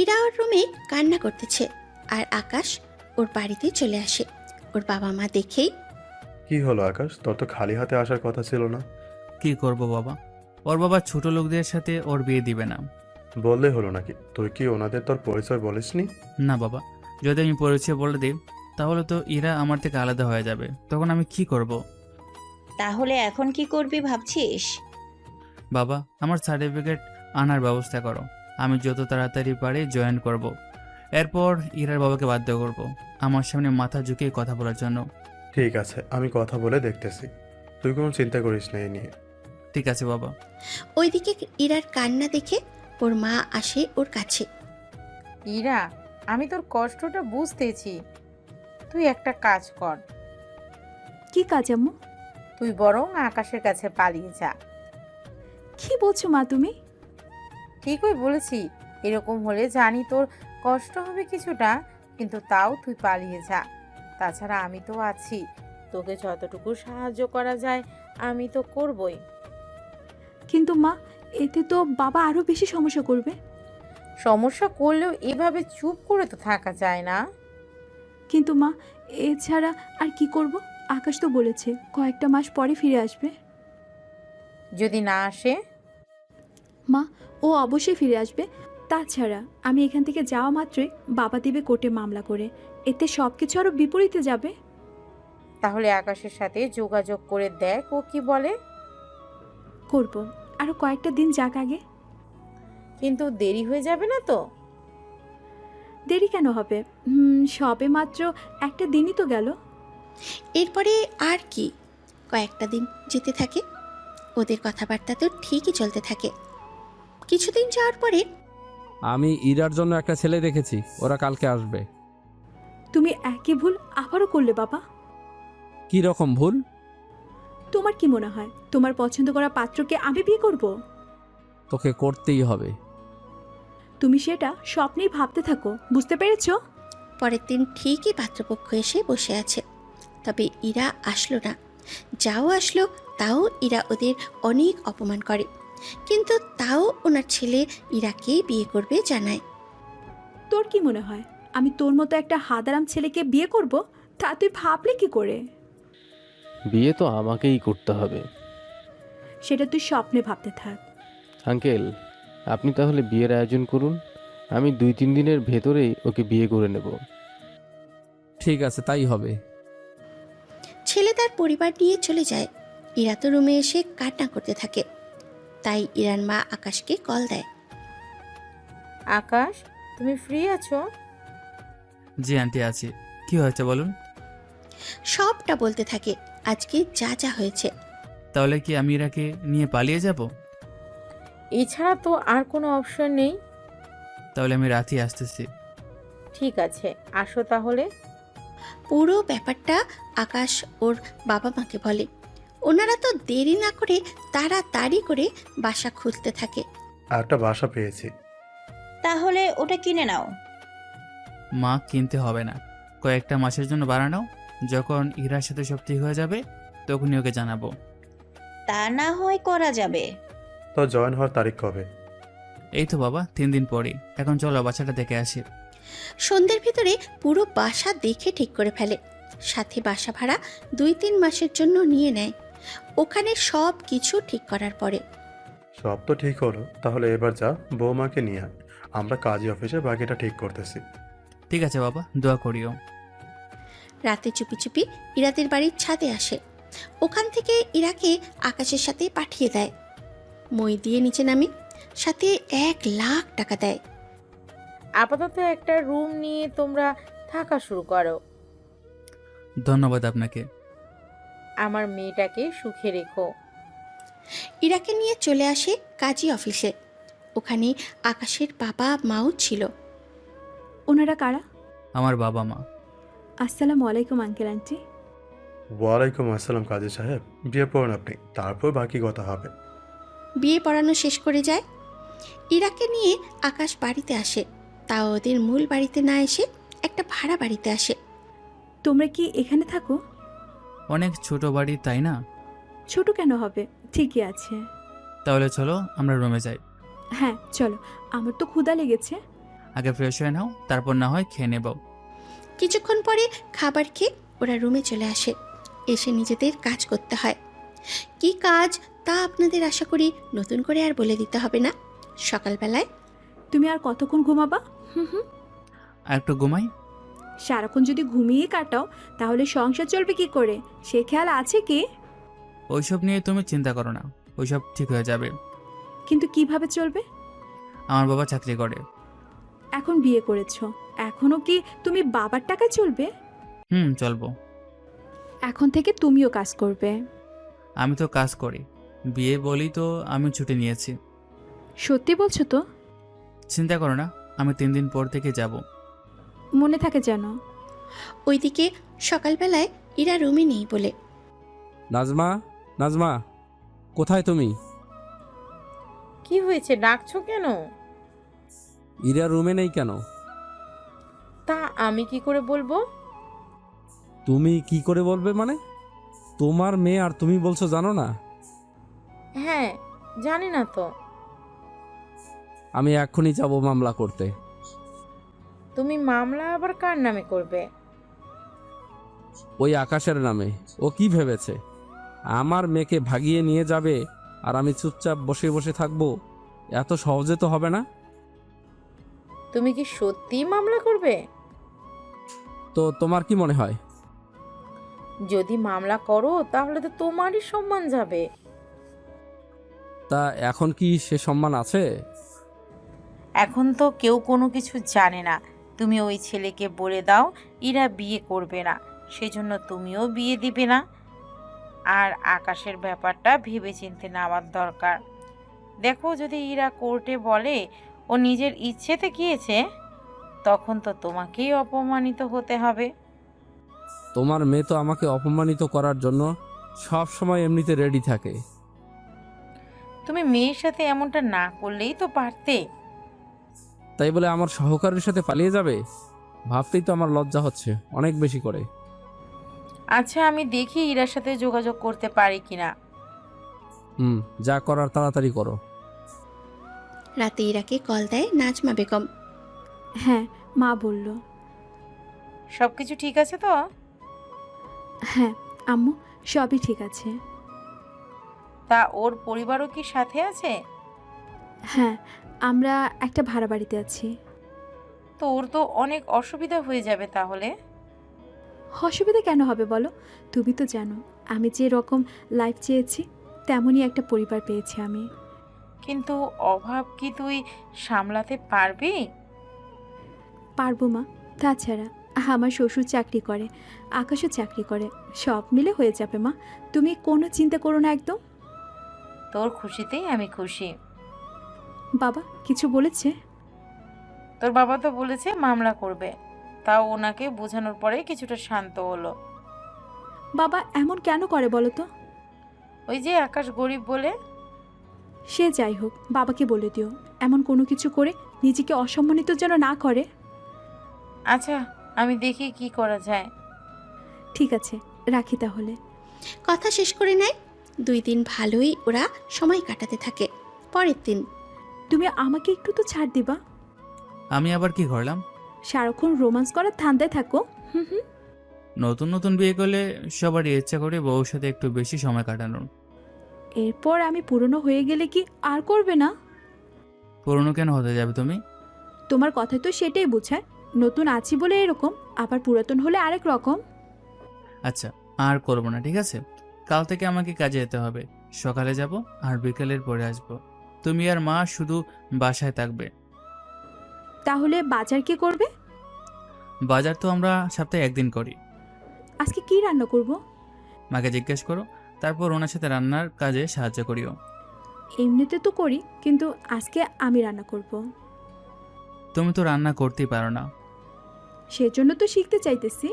ইরা ওর রুমে কান্না করতেছে, আর আকাশ ওর বাড়িতে চলে আসে। ওর বাবা মা দেখেই, কি হলো আকাশ, তোর তো খালি হাতে আসার কথা ছিল না? কি করব বাবা, ওর বাবা ছোট লোকদের সাথে ওর বিয়ে দিবে না। বললে হলো নাকি? তুই কি ওনাদের তোর পরিচয় বলিসনি? না বাবা, যদি আমি পরিচয় বলে দিই তাহলে তো ইরা আমার থেকে আলাদা হয়ে যাবে, তখন আমি কি করব? তাহলে এখন কি করবি ভাবছিস? বাবা, আমার সার্টিফিকেট আনার ব্যবস্থা করো। আমি যত তাড়াতাড়ি পারি জয়েন করব। এরপর ইরার বাবাকে বাধ্য করব আমার সামনে মাথা ঝুঁকিয়ে কথা বলার জন্য। ঠিক আছে, আমি কথা বলে দেখতেছি, তুই কোনো চিন্তা করিস না এই নিয়ে। ঠিক আছে বাবা। ওইদিকে ইরার কান্না দেখে ওর মা আসে ওর কাছে। ইরা, আমি তোর কষ্টটা বুঝতেছি। তুই একটা কাজ কর, কি কাজ আম্মু? তুই বরং আকাশের কাছে পালিয়ে যা। কি বলছো মা তুমি? ঠিকই বলেছি। এরকম হলে জানি তোর কষ্ট হবে কিছুটা, কিন্তু তাও তুই পালিয়ে যা। তাছাড়া আমি তো আছি, তোকে যতটুকু সাহায্য করা যায় আমি তো করবই। কিন্তু মা, এতে তো বাবা আরো বেশি সমস্যা করবে। সমস্যা করলেও এভাবে চুপ করে তো থাকা যায় না। কিন্তু মা, এছাড়া আর কি করব? আকাশ তো বলেছে কয়েকটা মাস পরে ফিরে আসবে। যদি না আসে? মা, ও অবশ্যই ফিরে আসবে। তাছাড়া আমি এখান থেকে যাওয়া মাত্রই বাবা দেবে কোর্টে মামলা করে, এতে সব কিছু আরো বিপরীতে যাবে। তাহলে আকাশের সাথে যোগাযোগ করে দেখ ও কি বলে। করব, আরো কয়েকটা দিন যাক আগে। কিন্তু দেরি হয়ে যাবে না তো? দেরি কেন হবে? সবে মাত্র একটা দিনই তো গেল। এরপরে আর কি, কয়েকটা দিন যেতে থাকে, ওদের কথাবার্তা তো ঠিকই চলতে থাকে। কিছুদিন যাওয়ার পরে আমি ইরার জন্য একটা ছেলে রেখেছি, ওরা কালকে আসবে। তুমি একই ভুল আবারও করলে বাবা। কি রকম ভুল? তোমার কি মনে হয় তোমার পছন্দ করা পাত্রকে আমি বিয়ে করব? তোকে করতেই হবে। তুমি সেটা স্বপ্নেই ভাবতে থাকো, বুঝতে পেরেছো? পরের দিন ঠিকই পাত্রপক্ষ এসে বসে আছে, তবে ইরা আসলো না। যাও আসলো, তাও ইরা ওদের অনেক অপমান করে, কিন্তু তাও ওনার ছেলে ইরাকেই বিয়ে করবে জানায়। তোর কি মনে হয় আমি তোর মতো একটা হাদারাম ছেলেকে বিয়ে করব? তা তুই ভাবলে কি করে? বিয়ে তো আমাকেই করতে হবে। সেটা তুই স্বপ্নে ভাবতে থাক। আঙ্কেল, আপনি তাহলে বিয়ের আয়োজন করুন, আমি 2-3 দিনের ভেতরেই ওকে বিয়ে করে নেব। ঠিক আছে, তাই হবে। ছেলে তার পরিবার নিয়ে চলে যায়। ইরা তো রুমে এসে কান্না করতে থাকে। তাই ইরার মা আকাশকে কল দেয়। আকাশ, তুমি ফ্রি আছো? জি আন্টি, আছি। কি হয়েছে বলুন। সবটা বলতে থাকে, আজকে যা যা হয়েছে। তাহলে কি আমি ইরাকে নিয়ে পালিয়ে যাব? এছাড়া তো আর কোনো অপশন নেই। তাহলে আমি রাতেই আসতেছি। ঠিক আছে, আসো তাহলে। পুরো ব্যাপারটা আকাশ ওর বাবা মাকে বলে। ওনারা তো দেরি না করে তাড়াতাড়ি করে বাসা খুঁজতে থাকে। একটা বাসা পেয়েছি। তাহলে ওটা কিনে নাও। মা, কিনতে হবে না, কয়েকটা মাসের জন্য বাড়ানো। যখন ইরার সাথে সব ঠিক হয়ে যাবে তখনই ওকে জানাবো। তা না হয় করা যাবে। তো জয়েন হওয়ার তারিখ কবে? এই তো বাবা, 3 দিন পরই। এখন চলো বাচ্চাটা দেখে আসি। সন্ধ্যের ভিতরে পুরো বাসা দেখে ঠিক করে ফেলে। সাথে বাসা ভাড়া 2-3 মাসের জন্য নিয়ে নেয়। ওখানে সব কিছু ঠিক করার পরে সব তো ঠিক হলো, তাহলে এবার যা বৌমাকে নিয়ে আয়, আমরা কাজী অফিসে বাকিটা ঠিক করতেছি। ঠিক আছে বাবা, দোয়া করিও। রাতে চুপি চুপি ইরাদের বাড়ির ছাদে আসে। ওখান থেকে ইরাকে আকাশের সাথে পাঠিয়ে দেয়। মই দিয়ে নিচে নামে, সাথে 1 লাখ টাকা দেয়। আপাতত একটা রুম নিয়ে তোমরা থাকা শুরু করো। ধন্যবাদ আপনাকে। আমার মেয়েটাকে সুখে রেখো। ইরাকে নিয়ে চলে আসে কাজী অফিসে। ওখানে আকাশের বাবা মাও ছিল। ওনারা কারা? আমার বাবা মা। আসসালামু আলাইকুম আঙ্কেল আন্টি। ওয়ালাইকুম আসসালাম কাজী সাহেব, বিয়ে পড়ুন আপনি, তারপর বাকি কথা হবে। বিয়ে পড়ানো শেষ করে যায়। ইরাকে নিয়ে আকাশ বাড়িতে আসে, তাও ওদের মূল বাড়িতে না এসে একটা ভাড়া বাড়িতে আসে। তোমরা কি এখানে থাকো? অনেক ছোট বাড়ি, তাই না? ছোট কেন হবে, ঠিকই আছে। তাহলে চলো আমরা রুমে যাই। হ্যাঁ চলো, আমার তো ক্ষুধা লেগেছে। আগে ফ্রেশ হয়ে নাও, তারপর না হয় খেয়ে নেব। কিছুক্ষণ পরে খাবার খেয়ে ওরা রুমে চলে আসে। এসে নিজেদের কাজ করতে হয়। কি কাজ তা আপনাদের আশা করি নতুন করে আর বলে দিতে হবে না। সকালবেলায় তুমি আর কতক্ষণ ঘুমাবা? আর একটু ঘুমাই। সারাক্ষণ যদি ঘুমিয়ে কাটাও তাহলে সংসার চলবে কি করে, সে খেয়াল আছে কি? ওইসব নিয়ে তুমি চিন্তা করো না, ওইসব ঠিক হয়ে যাবে। কিন্তু কিভাবে চলবে? আমার বাবা চাকরি করে। এখন বিয়ে করেছো, এখনো কি তুমি বাবার টাকায় চলবে? চলবো। এখন থেকে তুমিও কাজ করবে। আমি তো কাজ করি, বিয়ে বলি তো আমি ছুটি নিয়েছি। সত্যি বলছো তো? চিন্তা করো না, আমি 3 দিন পর থেকে যাব। মনে থাকে যেন। ওইদিকে সকালবেলায় ইরা রুমে নেই বলে। নাজমা, নাজমা, কোথায় তুমি? কি হয়েছে, ডাকছো কেন? ইরা রুমে নেই কেন? তা আমি কি করে বলবো? তুমি কি করে বলবে মানে? তোমার মেয়ে আর তুমি বলছো জানো না? হ্যাঁ, জানি না তো। আমি এখনই যাব মামলা করতে। তুমি মামলা আবার কার নামে করবে? ওই আকাশের নামে। ও কি ভেবেছে আমার মেয়েকে ভাগিয়ে নিয়ে যাবে আর আমি চুপচাপ বসে বসে থাকবো? এত সহজে তো হবে না। তুমি কি সত্যিই মামলা করবে? তো তোমার কি মনে হয়? যদি মামলা করো তাহলে তো তোমারই সম্মান যাবে। তা এখন কি সে সম্মান আছে? এখন তো কেউ কোনো কিছু জানে না। তুমি ওই ছেলেকে বলে দাও ইরা বিয়ে করবে না, সেজন্য তুমিও বিয়ে দিবে না। আর আকাশের ব্যাপারটা ভেবেচিন্তে নেওয়ার দরকার। দেখো, যদি ইরা কোর্টে বলে ও নিজের ইচ্ছেতে গিয়েছে, তখন তো তোমাকেই অপমানিত হতে হবে। তোমার মেয়ে তো আমাকে অপমানিত করার জন্য সব সময় এমনিতে রেডি থাকে। তুমি মেয়ের সাথে এমনটা না করলেই তো পারতে। তাই বলে আমার সহকারীর সাথে পালিয়ে যাবে? ভাবতেই তো আমার লজ্জা হচ্ছে অনেক বেশি করে। আচ্ছা, আমি দেখি ইরার সাথে যোগাযোগ করতে পারি কিনা। যা করার তাড়াতাড়ি করো। রাতে ইরাকে কল দেয় নাজমা বেগম। হ্যাঁ, মা বলল। সবকিছু ঠিক আছে তো? হ্যাঁ আম্মু, সবই ঠিক আছে। তা ওর পরিবারও কি সাথে আছে? হ্যাঁ, আমরা একটা ভাড়া বাড়িতে আছি। তো ওর তো অনেক অসুবিধা হয়ে যাবে তাহলে। অসুবিধা কেন হবে বলো? তুমি তো জানো আমি যে রকম লাইফ চেয়েছি তেমনই একটা পরিবার পেয়েছি আমি। কিন্তু অভাব কি তুই সামলাতে পারবি? পারবো মা। তাছাড়া আমার শ্বশুর চাকরি করে, আকাশও চাকরি করে, সব মিলে হয়ে যাবে মা। তুমি কোনো চিন্তা করো না একদম। তোর খুশিতেই আমি খুশি। বাবা কিছু বলেছে? তোর বাবা তো বলেছে মামলা করবে, তাও ওনাকে বোঝানোর পরে কিছুটা শান্ত হলো। বাবা এমন কেন করে বলো তো? ওই যে আকাশ গরিব বলে। সে যাই হোক, বাবাকে বলে দিও এমন কোনো কিছু করে নিজেকে অসম্মানিত যেন না করে। আচ্ছা, আমি দেখি কি করা যায়। ঠিক আছে, রাখি তাহলে। কথা শেষ করে নেয়। 2 দিন ভালোই ওরা সময় কাটাতে থাকে। পরের দিন। তুমি আমাকে একটু তো ছাড় দিবা? আমি আবার কি করলাম? সারাক্ষণ রোমান্স করার ধান্দায় থাকো। হুম। নতুন নতুন বিয়ে করলে সবারই ইচ্ছা করে বউর সাথে একটু বেশি সময় কাটানোর। এরপর আমি পুরনো হয়ে গেলে কি আর করবে না? পুরনো কেন হতে যাবে তুমি? তোমার কথা তো সেটাই বোঝায়। নতুন আছি বলে এরকম, আবার পুরাতন হলে আরেক রকম। আচ্ছা, আর করবো না, ঠিক আছে? কাল থেকে আমাকে কাজে যেতে হবে। সকালে যাব আর বিকেলের পরে আসব। তুমি আর মা শুধু বাসায় থাকবে। তাহলে বাজার কে করবে? বাজার তো আমরা সপ্তাহে 1 দিন করি। আজকে কি রান্না করব? মাকে জিজ্ঞেস করো, তারপর ওনার সাথে রান্নার কাজে সাহায্য করিও। এমনিতে তো করি, কিন্তু আজকে আমি রান্না করব। তুমি তো রান্না করতেই পারো না। সেজন্য তো শিখতে চাইতেছি।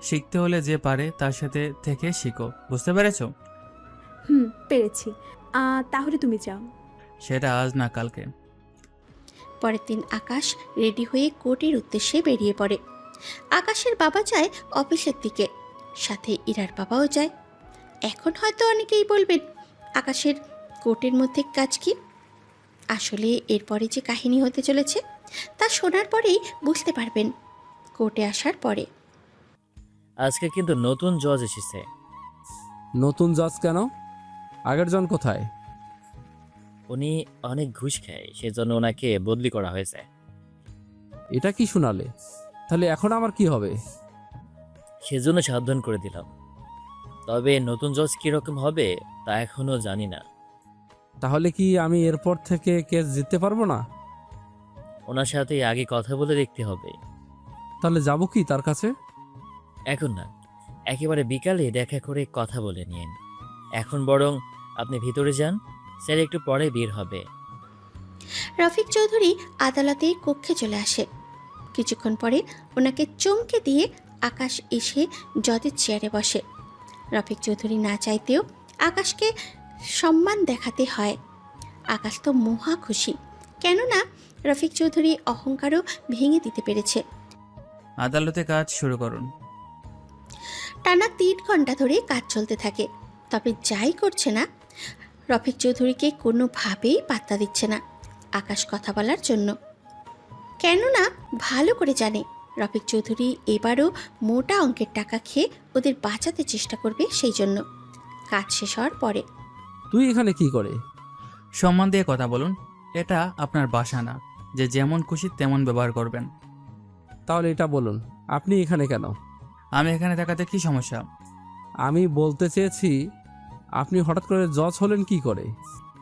শিখতে হলে যে পারে তার সাথে থেকে শিখো, বুঝতে পেরেছো? পেরেছি। তাহলে তুমি যাও। সেটা আজ না, কালকে। পরের দিন আকাশ রেডি হয়ে কোর্টের উদ্দেশ্যে বেরিয়ে পড়ে। আকাশের বাবা যায় অফিসের দিকে, সাথে ইরার বাবাও যায়। এখন হয়তো অনেকেই বলবেন আকাশের কোর্টের মধ্যে কাজ কি? আসলে এরপরে যে কাহিনী হতে চলেছে তা শোনার পরেই বুঝতে পারবেন কোর্টে আসার পরে। আজকে কিন্তু নতুন জজ এসেছে। নতুন জজ কেন? আগের জন কোথায়? উনি অনেক ঘুষ খায়, সেজন্য ওনাকে বদলি করা হয়েছে। এটা কি শোনালে? তাহলে এখন আমার কি হবে? সেজন্য সাবধান করে দিলাম। তবে নতুন জজ কীরকম হবে তা এখনো জানি না। তাহলে কি আমি এরপর থেকে কেস জিততে পারবো না? ওনার সাথে আগে কথা বলে দেখতে হবে। তাহলে যাব কি তার কাছে? এখন না, একেবারে বিকালে দেখা করে কথা বলে নিন। এখন বরং আপনি ভিতরে যান, স্যার একটু পরে বের হবে। রফিক চৌধুরী আদালতের কক্ষে চলে আসে। কিছুক্ষণ পরে ওনাকে চমকে দিয়ে আকাশ এসে জজের চেয়ারে বসে। রফিক চৌধুরী না চাইতেও আকাশকে সম্মান দেখাতে হয়। আকাশ তো মহা খুশি, কেননা রফিক চৌধুরী অহংকারও ভেঙে দিতে পেরেছে। আদালতে কাজ শুরু করুন। টানা 3 ঘন্টা ধরে কাজ চলতে থাকে, তবে যাই করছে না, রফিক চৌধুরীকে কোনোভাবেই পাত্তা দিচ্ছে না আকাশ কথা বলার জন্য। কেননা ভালো করে জানে রফিক চৌধুরী এবারও মোটা অঙ্কের টাকা খেয়ে ওদের বাঁচাতে চেষ্টা করবে। সেই জন্য কাজ শেষ হওয়ার পরে, তুই এখানে কি করে? সম্মান দিয়ে কথা বলুন, এটা আপনার বাসা না যে যেমন খুশি তেমন ব্যবহার করবেন। তাহলে এটা বলুন, আপনি এখানে কেন? আমি এখানে থাকাতে কি সমস্যা? আমি বলতে চেয়েছি আপনি হঠাৎ করে জজ হলেন কি করে?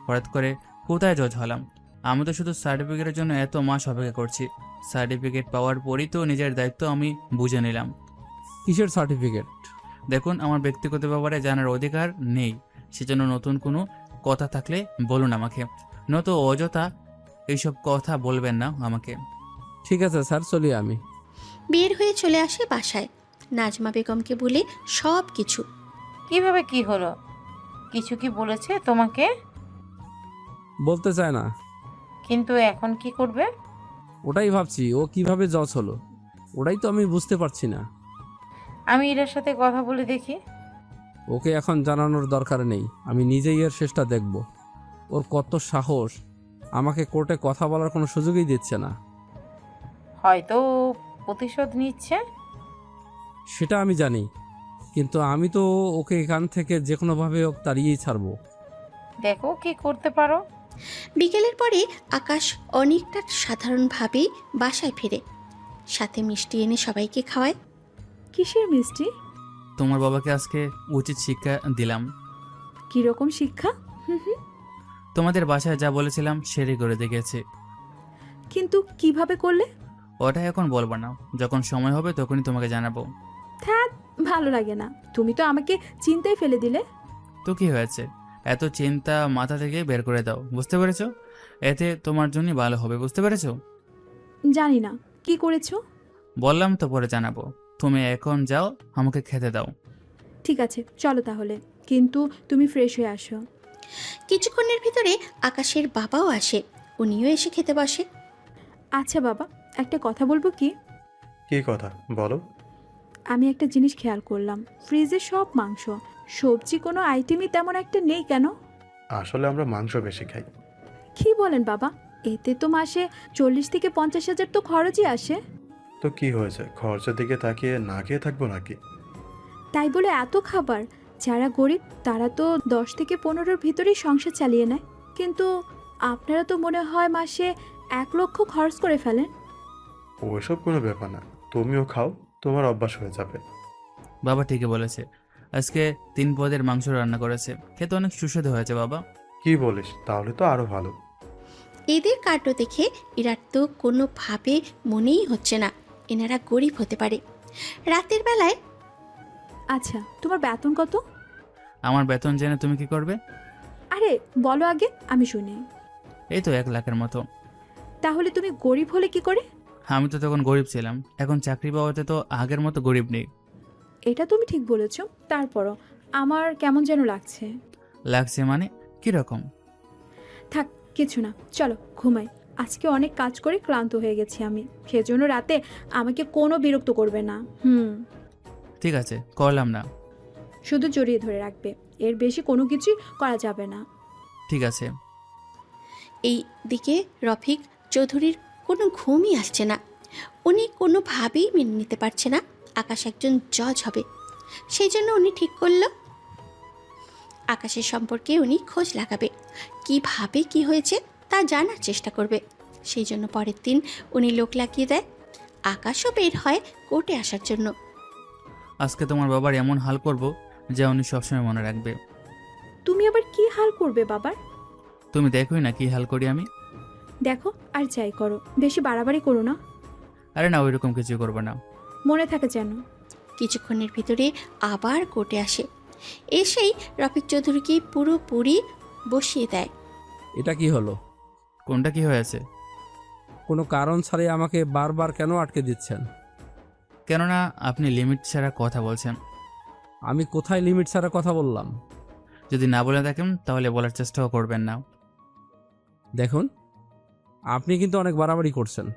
হঠাৎ করে কোথায় জজ হলাম? আমি তো শুধু সার্টিফিকেটের জন্য এত মাস অপেক্ষা করছি। সার্টিফিকেট পাওয়ার পরই তো নিজের দায়িত্ব আমি বুঝে নিলাম। কিসের সার্টিফিকেট? দেখুন, আমার ব্যক্তিগত ব্যাপারে জানার অধিকার নেই, সেজন্য নতুন কোনো কথা থাকলে বলুন আমাকে, নয়তো অযথা এইসব কথা বলবেন না আমাকে। ঠিক আছে স্যার, চলি আমি। বের হয়ে চলে আসে বাসায়। নাজমা বেগমকে বলে সব কিছু। কিভাবে কি হলো? কিছু কি বলেছে তোমাকে? বলতে চায় না। কিন্তু এখন কি করবে? ওটাই ভাবছি, ও কিভাবে জজ হলো, ওটাই তো আমি বুঝতে পারছি না। আমি এটার সাথে কথা বলে দেখি। ওকে এখন জানানোর দরকার নেই, আমি নিজেই এর শেষটা দেখব। ওর কত সাহস, আমাকে কোর্টে কথা বলার কোনো সুযোগই দিচ্ছে না। হয়তো প্রতিশোধ নিচ্ছে। সেটা আমি জানি, কিন্তু আমি তো ওকে এখান থেকে যে কোনোভাবে ওকে তাড়িয়েই ছাড়বো। দেখো কি করতে পারো। বিকেলের পরে আকাশ অনেকটা সাধারণভাবেই বাসায় ফিরে, সাথে মিষ্টি এনে সবাইকে খাওয়ায়। কিসের মিষ্টি? তোমার বাবাকে আজকে উচিত শিক্ষা দিলাম। কিরকম শিক্ষা? তোমাদের বাসায় যা বলেছিলাম সেটাই করে দেখেছি। কিন্তু কিভাবে করলে? ওটা এখন বলবো না, যখন সময় হবে তখনই তোমাকে জানাবো। থ্যাত, ভালো লাগে না, তুমি তো আমাকে চিন্তায় ফেলে দিলে। তো কি হয়েছে? এত চিন্তা মাথা থেকে বের করে দাও, বুঝতে পেরেছো? এতে তোমার জন্যই ভালো হবে, বুঝতে পেরেছো? জানি না কি করেছো। বললাম তো পরে জানাবো। তুমি এখন যাও, আমাকে খেতে দাও। ঠিক আছে চলো তাহলে, কিন্তু তুমি ফ্রেশ হয়ে আসো। কিছুক্ষণের ভিতরে আকাশের বাবাও আসে, উনিও এসে খেতে বসে। আচ্ছা বাবা, একটা কথা বলবো কি? কি কথা বলো? আমি একটা জিনিস খেয়াল করলাম, ফ্রিজে সব মাংস, সবজি কোনো আইটেমই তেমন একটা নেই কেন? আসলে আমরা মাংস বেশি খাই। কি বলেন বাবা, এতে তো মাসে 40 থেকে 50,000 তো খরচই আসে। তো কি হয়েছে, খরচের দিকে তাকিয়ে না খেয়ে থাকবো নাকি? তাই বলে এত খাবার? যারা গরিব তারা তো 10 থেকে 15-র ভিতরেই সংসার চালিয়ে নেয়, কিন্তু আপনারা তো মনে হয় মাসে 1 লক্ষ খরচ করে ফেলেন। ওইসব কোনো ব্যাপার না, তুমিও খাও, তোমার অভ্যাস হয়ে যাবে। বাবা ঠিকই বলেছে, আজকে 3 পদের মাংস রান্না করেছে, খেতে অনেক সুস্বাদু হয়েছে বাবা। কি বলিস? তাহলে তো আরো ভালো। এদের কাণ্ড দেখে এরা তো কোনোভাবে মনেই হচ্ছে না এনারা গরিব হতে পারে। রাতের বেলায়, আচ্ছা তোমার বেতন কত? আমার বেতন জেনে তুমি কি করবে? আরে বলো আগে, আমি শুনি। এই তো 1 লাখের মতো। তাহলে তুমি গরিব হলে কি করে? আমি তো তখন গরিব ছিলাম, এখন চাকরি পাওয়াতে তো আগের মতো গরিব নেই। এটা তুমি ঠিক বলেছ, তারপরও আমার কেমন যেন লাগছে। লাগছে মানে কিরকম? থাক কিছু না, চলো ঘুমাই। আজকে অনেক কাজ করে ক্লান্ত হয়ে গেছি আমি, সেজন্য রাতে আমাকে কোনো বিরক্ত করবে না। ঠিক আছে, করলাম না। শুধু জড়িয়ে ধরে রাখবে, এর বেশি কোনো কিছুই করা যাবে না। ঠিক আছে। এই দিকে রফিক চৌধুরীর কোনো ঘুমই আসছে না। উনি কোনোভাবেই মেনে নিতে পারছে না আকাশ একজন জজ হবে। সেই জন্য উনি ঠিক করলো আকাশের সম্পর্কে উনি খোঁজ লাগাবে, কিভাবে কি হয়েছে তা জানার চেষ্টা করবে। সেই জন্য পরের দিন উনি লোক লাগিয়ে দেয়। আকাশও বের হয় কোর্টে আসার জন্য। আজকে তোমার বাবার এমন হাল করব যা উনি সবসময় মনে রাখবে। তুমি আবার কি হাল করবে বাবার? তুমি দেখোই না কি হাল করি আমি। দেখো আর যাই করো, বেশি বাড়াবাড়ি করো না। আরে না, ওইরকম কিছু করবো না। মনে থাকে যেন। কিছুক্ষণের ভিতরে আবার কোর্টে আসে, এসেই রফিক চৌধুরীকে পুরোপুরি বসিয়ে দেয়। এটা কি হলো? কোনটা কি হয়েছে? কোনো কারণ ছাড়াই আমাকে বারবার কেন আটকে দিচ্ছেন? কেননা আপনি লিমিট ছাড়া কথা বলছেন। আমি কোথায় লিমিট ছাড়া কথা বললাম? যদি না বলে থাকেন তাহলে বলার চেষ্টাও করবেন না। দেখুন, আপনি কিন্তু অনেক বাড়াবাড়ি করছেন।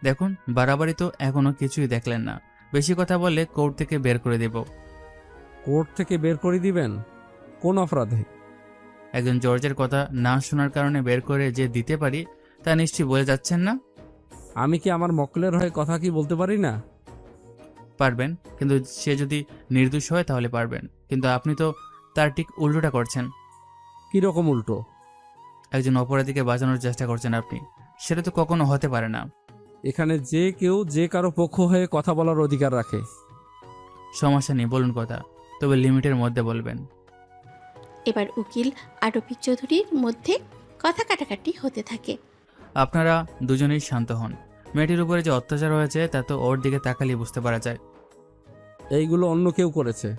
দেখুন, বাড়াবাড়ি তো এখনো কিছুই দেখলেন না। বেশি কথা বললে কোর্ট থেকে বের করে দেব। কোর্ট থেকে বের করে দিবেন? কোন অপরাধে? একজন জর্জের কথা না শোনার কারণে বের করে যে দিতে পারি তা নিশ্চয়ই বলে যাচ্ছেন না। আমি কি আমার মক্কেলের হয়ে কথা কি বলতে পারি না? পারবেন, কিন্তু সে যদি নির্দোষ হয় তাহলে পারবেন। কিন্তু আপনি তো তার ঠিক উল্টোটা করছেন। কীরকম উল্টো? একজন অপরাধীকে বাঁচানোর চেষ্টা করছেন আপনি। সেটা তো কখনো হতে পারে না। এখানে যে কেউ যে কারো পক্ষ হয়ে কথা বলার অধিকার রাখে। সমস্যা নেই, বলুন কথা, তবে লিমিটের মধ্যে বলবেন। এবার উকিল আর রফিক চৌধুরীর মধ্যে কথা কাটাকাটি হতে থাকে। আপনারা দুজনেই শান্ত হন। মেয়েটির উপরে যে অত্যাচার হয়েছে তা তো ওর দিকে তাকালেই বুঝতে পারা যায়। এইগুলো অন্য কেউ করেছে।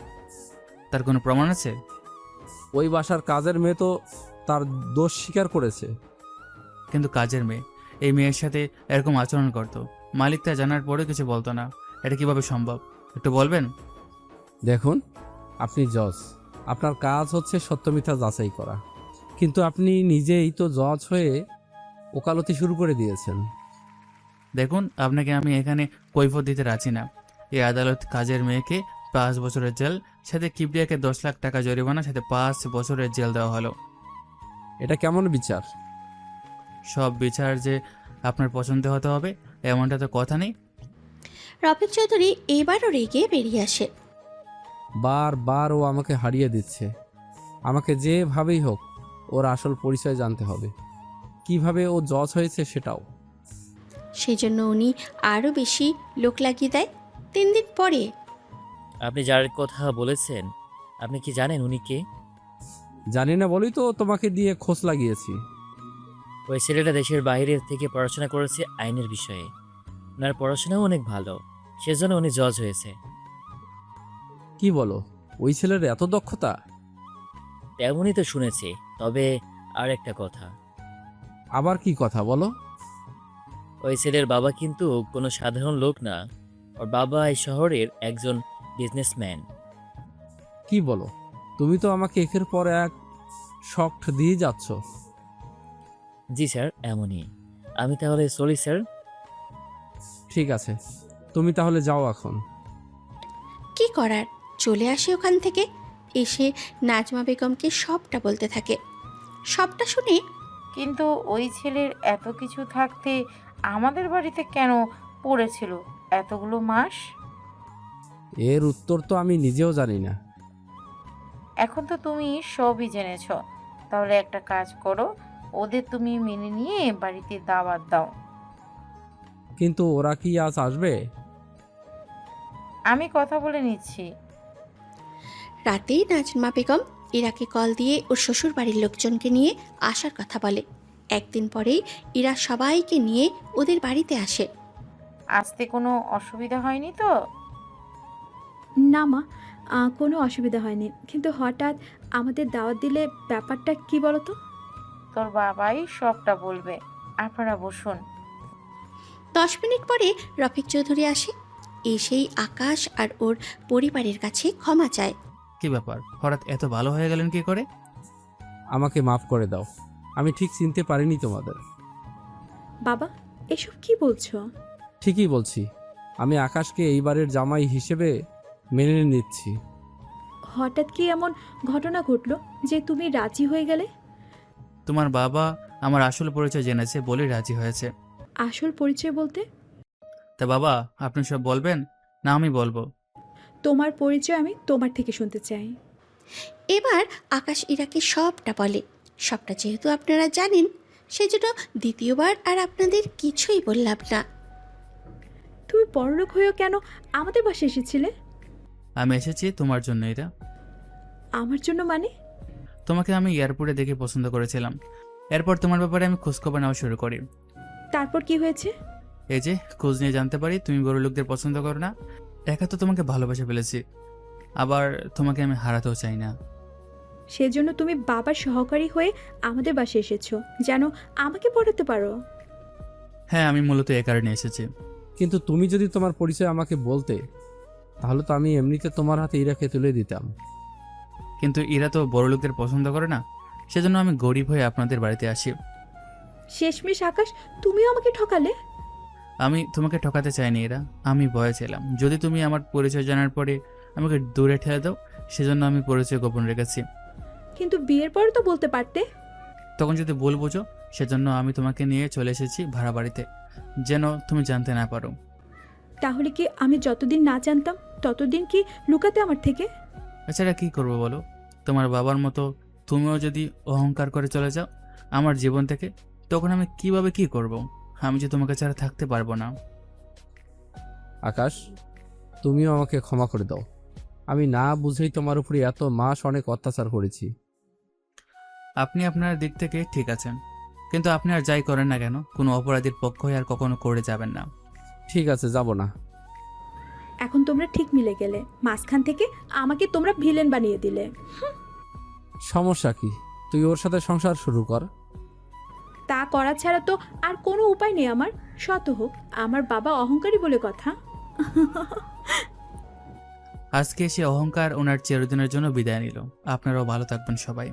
তার কোনো প্রমাণ আছে? ওই বাসার কাজের মেয়ে তো তার দোষ স্বীকার করেছে। কিন্তু কাজের মেয়ে এই মেয়ের সাথে এরকম আচরণ করত, মালিক তা জানার পরেও কিছু বলতো না। এটা কিভাবে সম্ভব, একটু বলবেন? দেখুন, আপনি জজ, আপনার কাজ হচ্ছে সত্য মিথ্যা যাচাই করা, কিন্তু আপনি নিজেই তো জজ হয়ে ওকালতি শুরু করে দিয়েছেন। দেখুন, আপনাকে আমি এখানে কৈফিয়ত দিতে রাজি না। এই আদালত কাজের মেয়েকে 5 বছরের জেল, সাথে কিবরিয়াকে 10 লাখ টাকা জরিমানা, সাথে 5 বছরের জেল দেওয়া হলো। এটা কেমন বিচার? সব বিচার যে আপনার পছন্দ হতে হবে এমনটা তো কথা নেই। রফিক চৌধুরী এবারও রেগে বেরিয়ে আসে। বারবার ও আমাকে হারিয়ে দিচ্ছে। আমাকে যেভাবেই হোক ওর আসল পরিচয় জানতে হবে, কিভাবে ও জজ হয়েছে সেটাও। সেই জন্য উনি আরও বেশি লোক লাগিয়ে দেয়। 3 দিন পরে আপনি যার কথা বলেছেন, আপনি কি জানেন উনি কে? জানি না বলেই তো তোমাকে দিয়ে খোঁজ লাগিয়েছি। ওই ছেলেটা দেশের বাইরে থেকে পড়াশোনা করেছে আইনের বিষয়ে। ওনার পড়াশোনাও অনেক ভালো, সেজন্য উনি জজ হয়েছে। কি বলো, ওই ছেলের এত দক্ষতা? তেমনই তো শুনেছি। তবে আর একটা কথা। আবার কি কথা বলো? ওই ছেলের বাবা কিন্তু কোনো সাধারণ লোক না। ওর বাবা এই শহরের একজন বিজনেসম্যান। কি বলো, তুমি তো আমাকে একের পর এক শক দিয়ে যাচ্ছ। জি স্যার, এমনই। আমি তাহলে চলি স্যার। ঠিক আছে, তুমি তাহলে যাও এখন। কি করার, চলে আসে ওখান থেকে। এসে নাজমা বেগমকে সবটা বলতে থাকে। সবটা শুনে, কিন্তু ওই ছেলের এত কিছু থাকতে আমাদের বাড়িতে কেন পড়েছিল এতগুলো মাস? এর উত্তর তো আমি নিজেও জানি না। এখন তো তুমি সবই জেনেছ, তাহলে একটা কাজ করো, ওদের তুমি মেনে নিয়ে বাড়িতে দাওয়াত দাও। কিন্তু ওরা কি আজ আসবে? আমি কথা বলে নিচ্ছি। রাতেই নাজমা বেগম ইরাকে কল দিয়ে ওর শ্বশুর বাড়ির লোকজনকে নিয়ে আসার কথা বলে। একদিন পরেই ইরা সবাইকে নিয়ে ওদের বাড়িতে আসে। আসতে কোনো অসুবিধা হয়নি তো? না মা, কোনো অসুবিধা হয়নি, কিন্তু হঠাৎ আমাদের দাওয়াত দিলে ব্যাপারটা কি বলো তো? তোর বাবাই সবটা বলবে, আপনারা বসুন। 10 মিনিট পরে রফিক চৌধুরী আসে। এসেই আকাশ আর ওর পরিবারের কাছে ক্ষমা চায়। কি ব্যাপার, হঠাৎ এত ভালো হয়ে গেলেন কি করে? আমাকে মাফ করে দাও, আমি ঠিক চিনতে পারিনি তোমাদের। বাবা, এসব কি বলছো? ঠিকই বলছি, আমি আকাশকে এইবারের জামাই হিসেবে মেনে নিচ্ছি। হঠাৎ কি এমন ঘটনা ঘটলো যে তুমি রাজি হয়ে গেলে? তোমার বাবা আমার আসল পরিচয় জেনেছে বলেই রাজি হয়েছে। আসল পরিচয় বলতে? তা বাবা, আপনি সব বলবেন না আমি বলবো? তোমার পরিচয় আমি তোমার থেকে শুনতে চাই। এবার আকাশ ইরাকে সবটা বলে। সবটা যেহেতু আপনারা জানেন, সেজন্য দ্বিতীয়বার আর আপনাদের কিছুই বললাম না। তুমি পরলোক হয়েও কেন আমাদের বাসায় এসেছিলে? আমি এসেছি তোমার জন্য। এরা আমার জন্য মানে? তোমাকে আমি এয়ারপোর্টে দেখে পছন্দ করেছিলাম। এরপর তোমার ব্যাপারে আমি খোঁজখবর নেওয়া শুরু করি। তারপর কি হয়েছে? এই যে খোঁজ নিয়ে জানতে পারি তুমি বড় লোকদের পছন্দ করো না। একা তো তোমাকে ভালোবেসে ফেলেছি, আবার তোমাকে আমি হারাতেও চাই না। সেজন্য তুমি বাবার সহকারী হয়ে আমাদের বাসায় এসেছো, যেন আমাকে পড়াতে পারো। হ্যাঁ, আমি মূলত এ কারণে এসেছি। কিন্তু তুমি যদি তোমার পরিচয় আমাকে বলতে, তাহলে তো আমি এমনিতে তোমার হাতে ইরাকে তুলে দিতাম। কিন্তু এরা তো বড় লোকদের পছন্দ করে না, সেজন্য আমি গরিব হয়ে আপনাদের বাড়িতে আসি। শেষমেশ আকাশ, তুমিও আমাকে ঠকালে। আমি তোমাকে ঠকাতে চাইনি এরা, আমি ভয়ে ছিলাম যদি তুমি আমার পরিচয় জানার পরে আমাকে দূরে ঠেলে দাও, সেজন্য আমি পরিচয় গোপন রেখেছি। কিন্তু বিয়ের পরে তো বলতে পারতে। তখন যদি ভুল বোঝো, সেজন্য আমি তোমাকে নিয়ে চলে এসেছি ভাড়া বাড়িতে, যেন তুমি জানতে না পারো। তাহলে কি আমি যতদিন না জানতাম ততদিন কি লুকাতে আমার থেকে? এছাড়া কি করবো বলো? তোমার বাবার মতো তুমিও যদি অহংকার করে চলে যাও আমার জীবন থেকে, তখন আমি কিভাবে কি করব? আমি যে তোমাকে ছাড়া থাকতে পারবো না। আকাশ, তুমিও আমাকে ক্ষমা করে দাও। আমি না বুঝেই তোমার উপরে এত মাস অনেক অত্যাচার করেছি। আপনি আপনার দিক থেকে ঠিক আছেন, কিন্তু আপনি আর যাই করেন না কেন, কোনো অপরাধীর পক্ষ হয়ে আর কখনো করে যাবেন না। ঠিক আছে, যাব না। এখন তোমরা ঠিক মিলে গেলে, মাঝখান থেকে আমাকে তোমরা ভিলেন বানিয়ে দিলে। সমস্যা কি? তুই ওর সাথে সংসার শুরু কর। তা করা ছাড়া তো আর কোনো উপায় নেই আমার। শত হোক, আমার বাবা অহংকারী বলে কথা। আজকে সে অহংকার ওনার চিরদিনের জন্য বিদায় নিল। আপনারাও ভালো থাকবেন সবাই।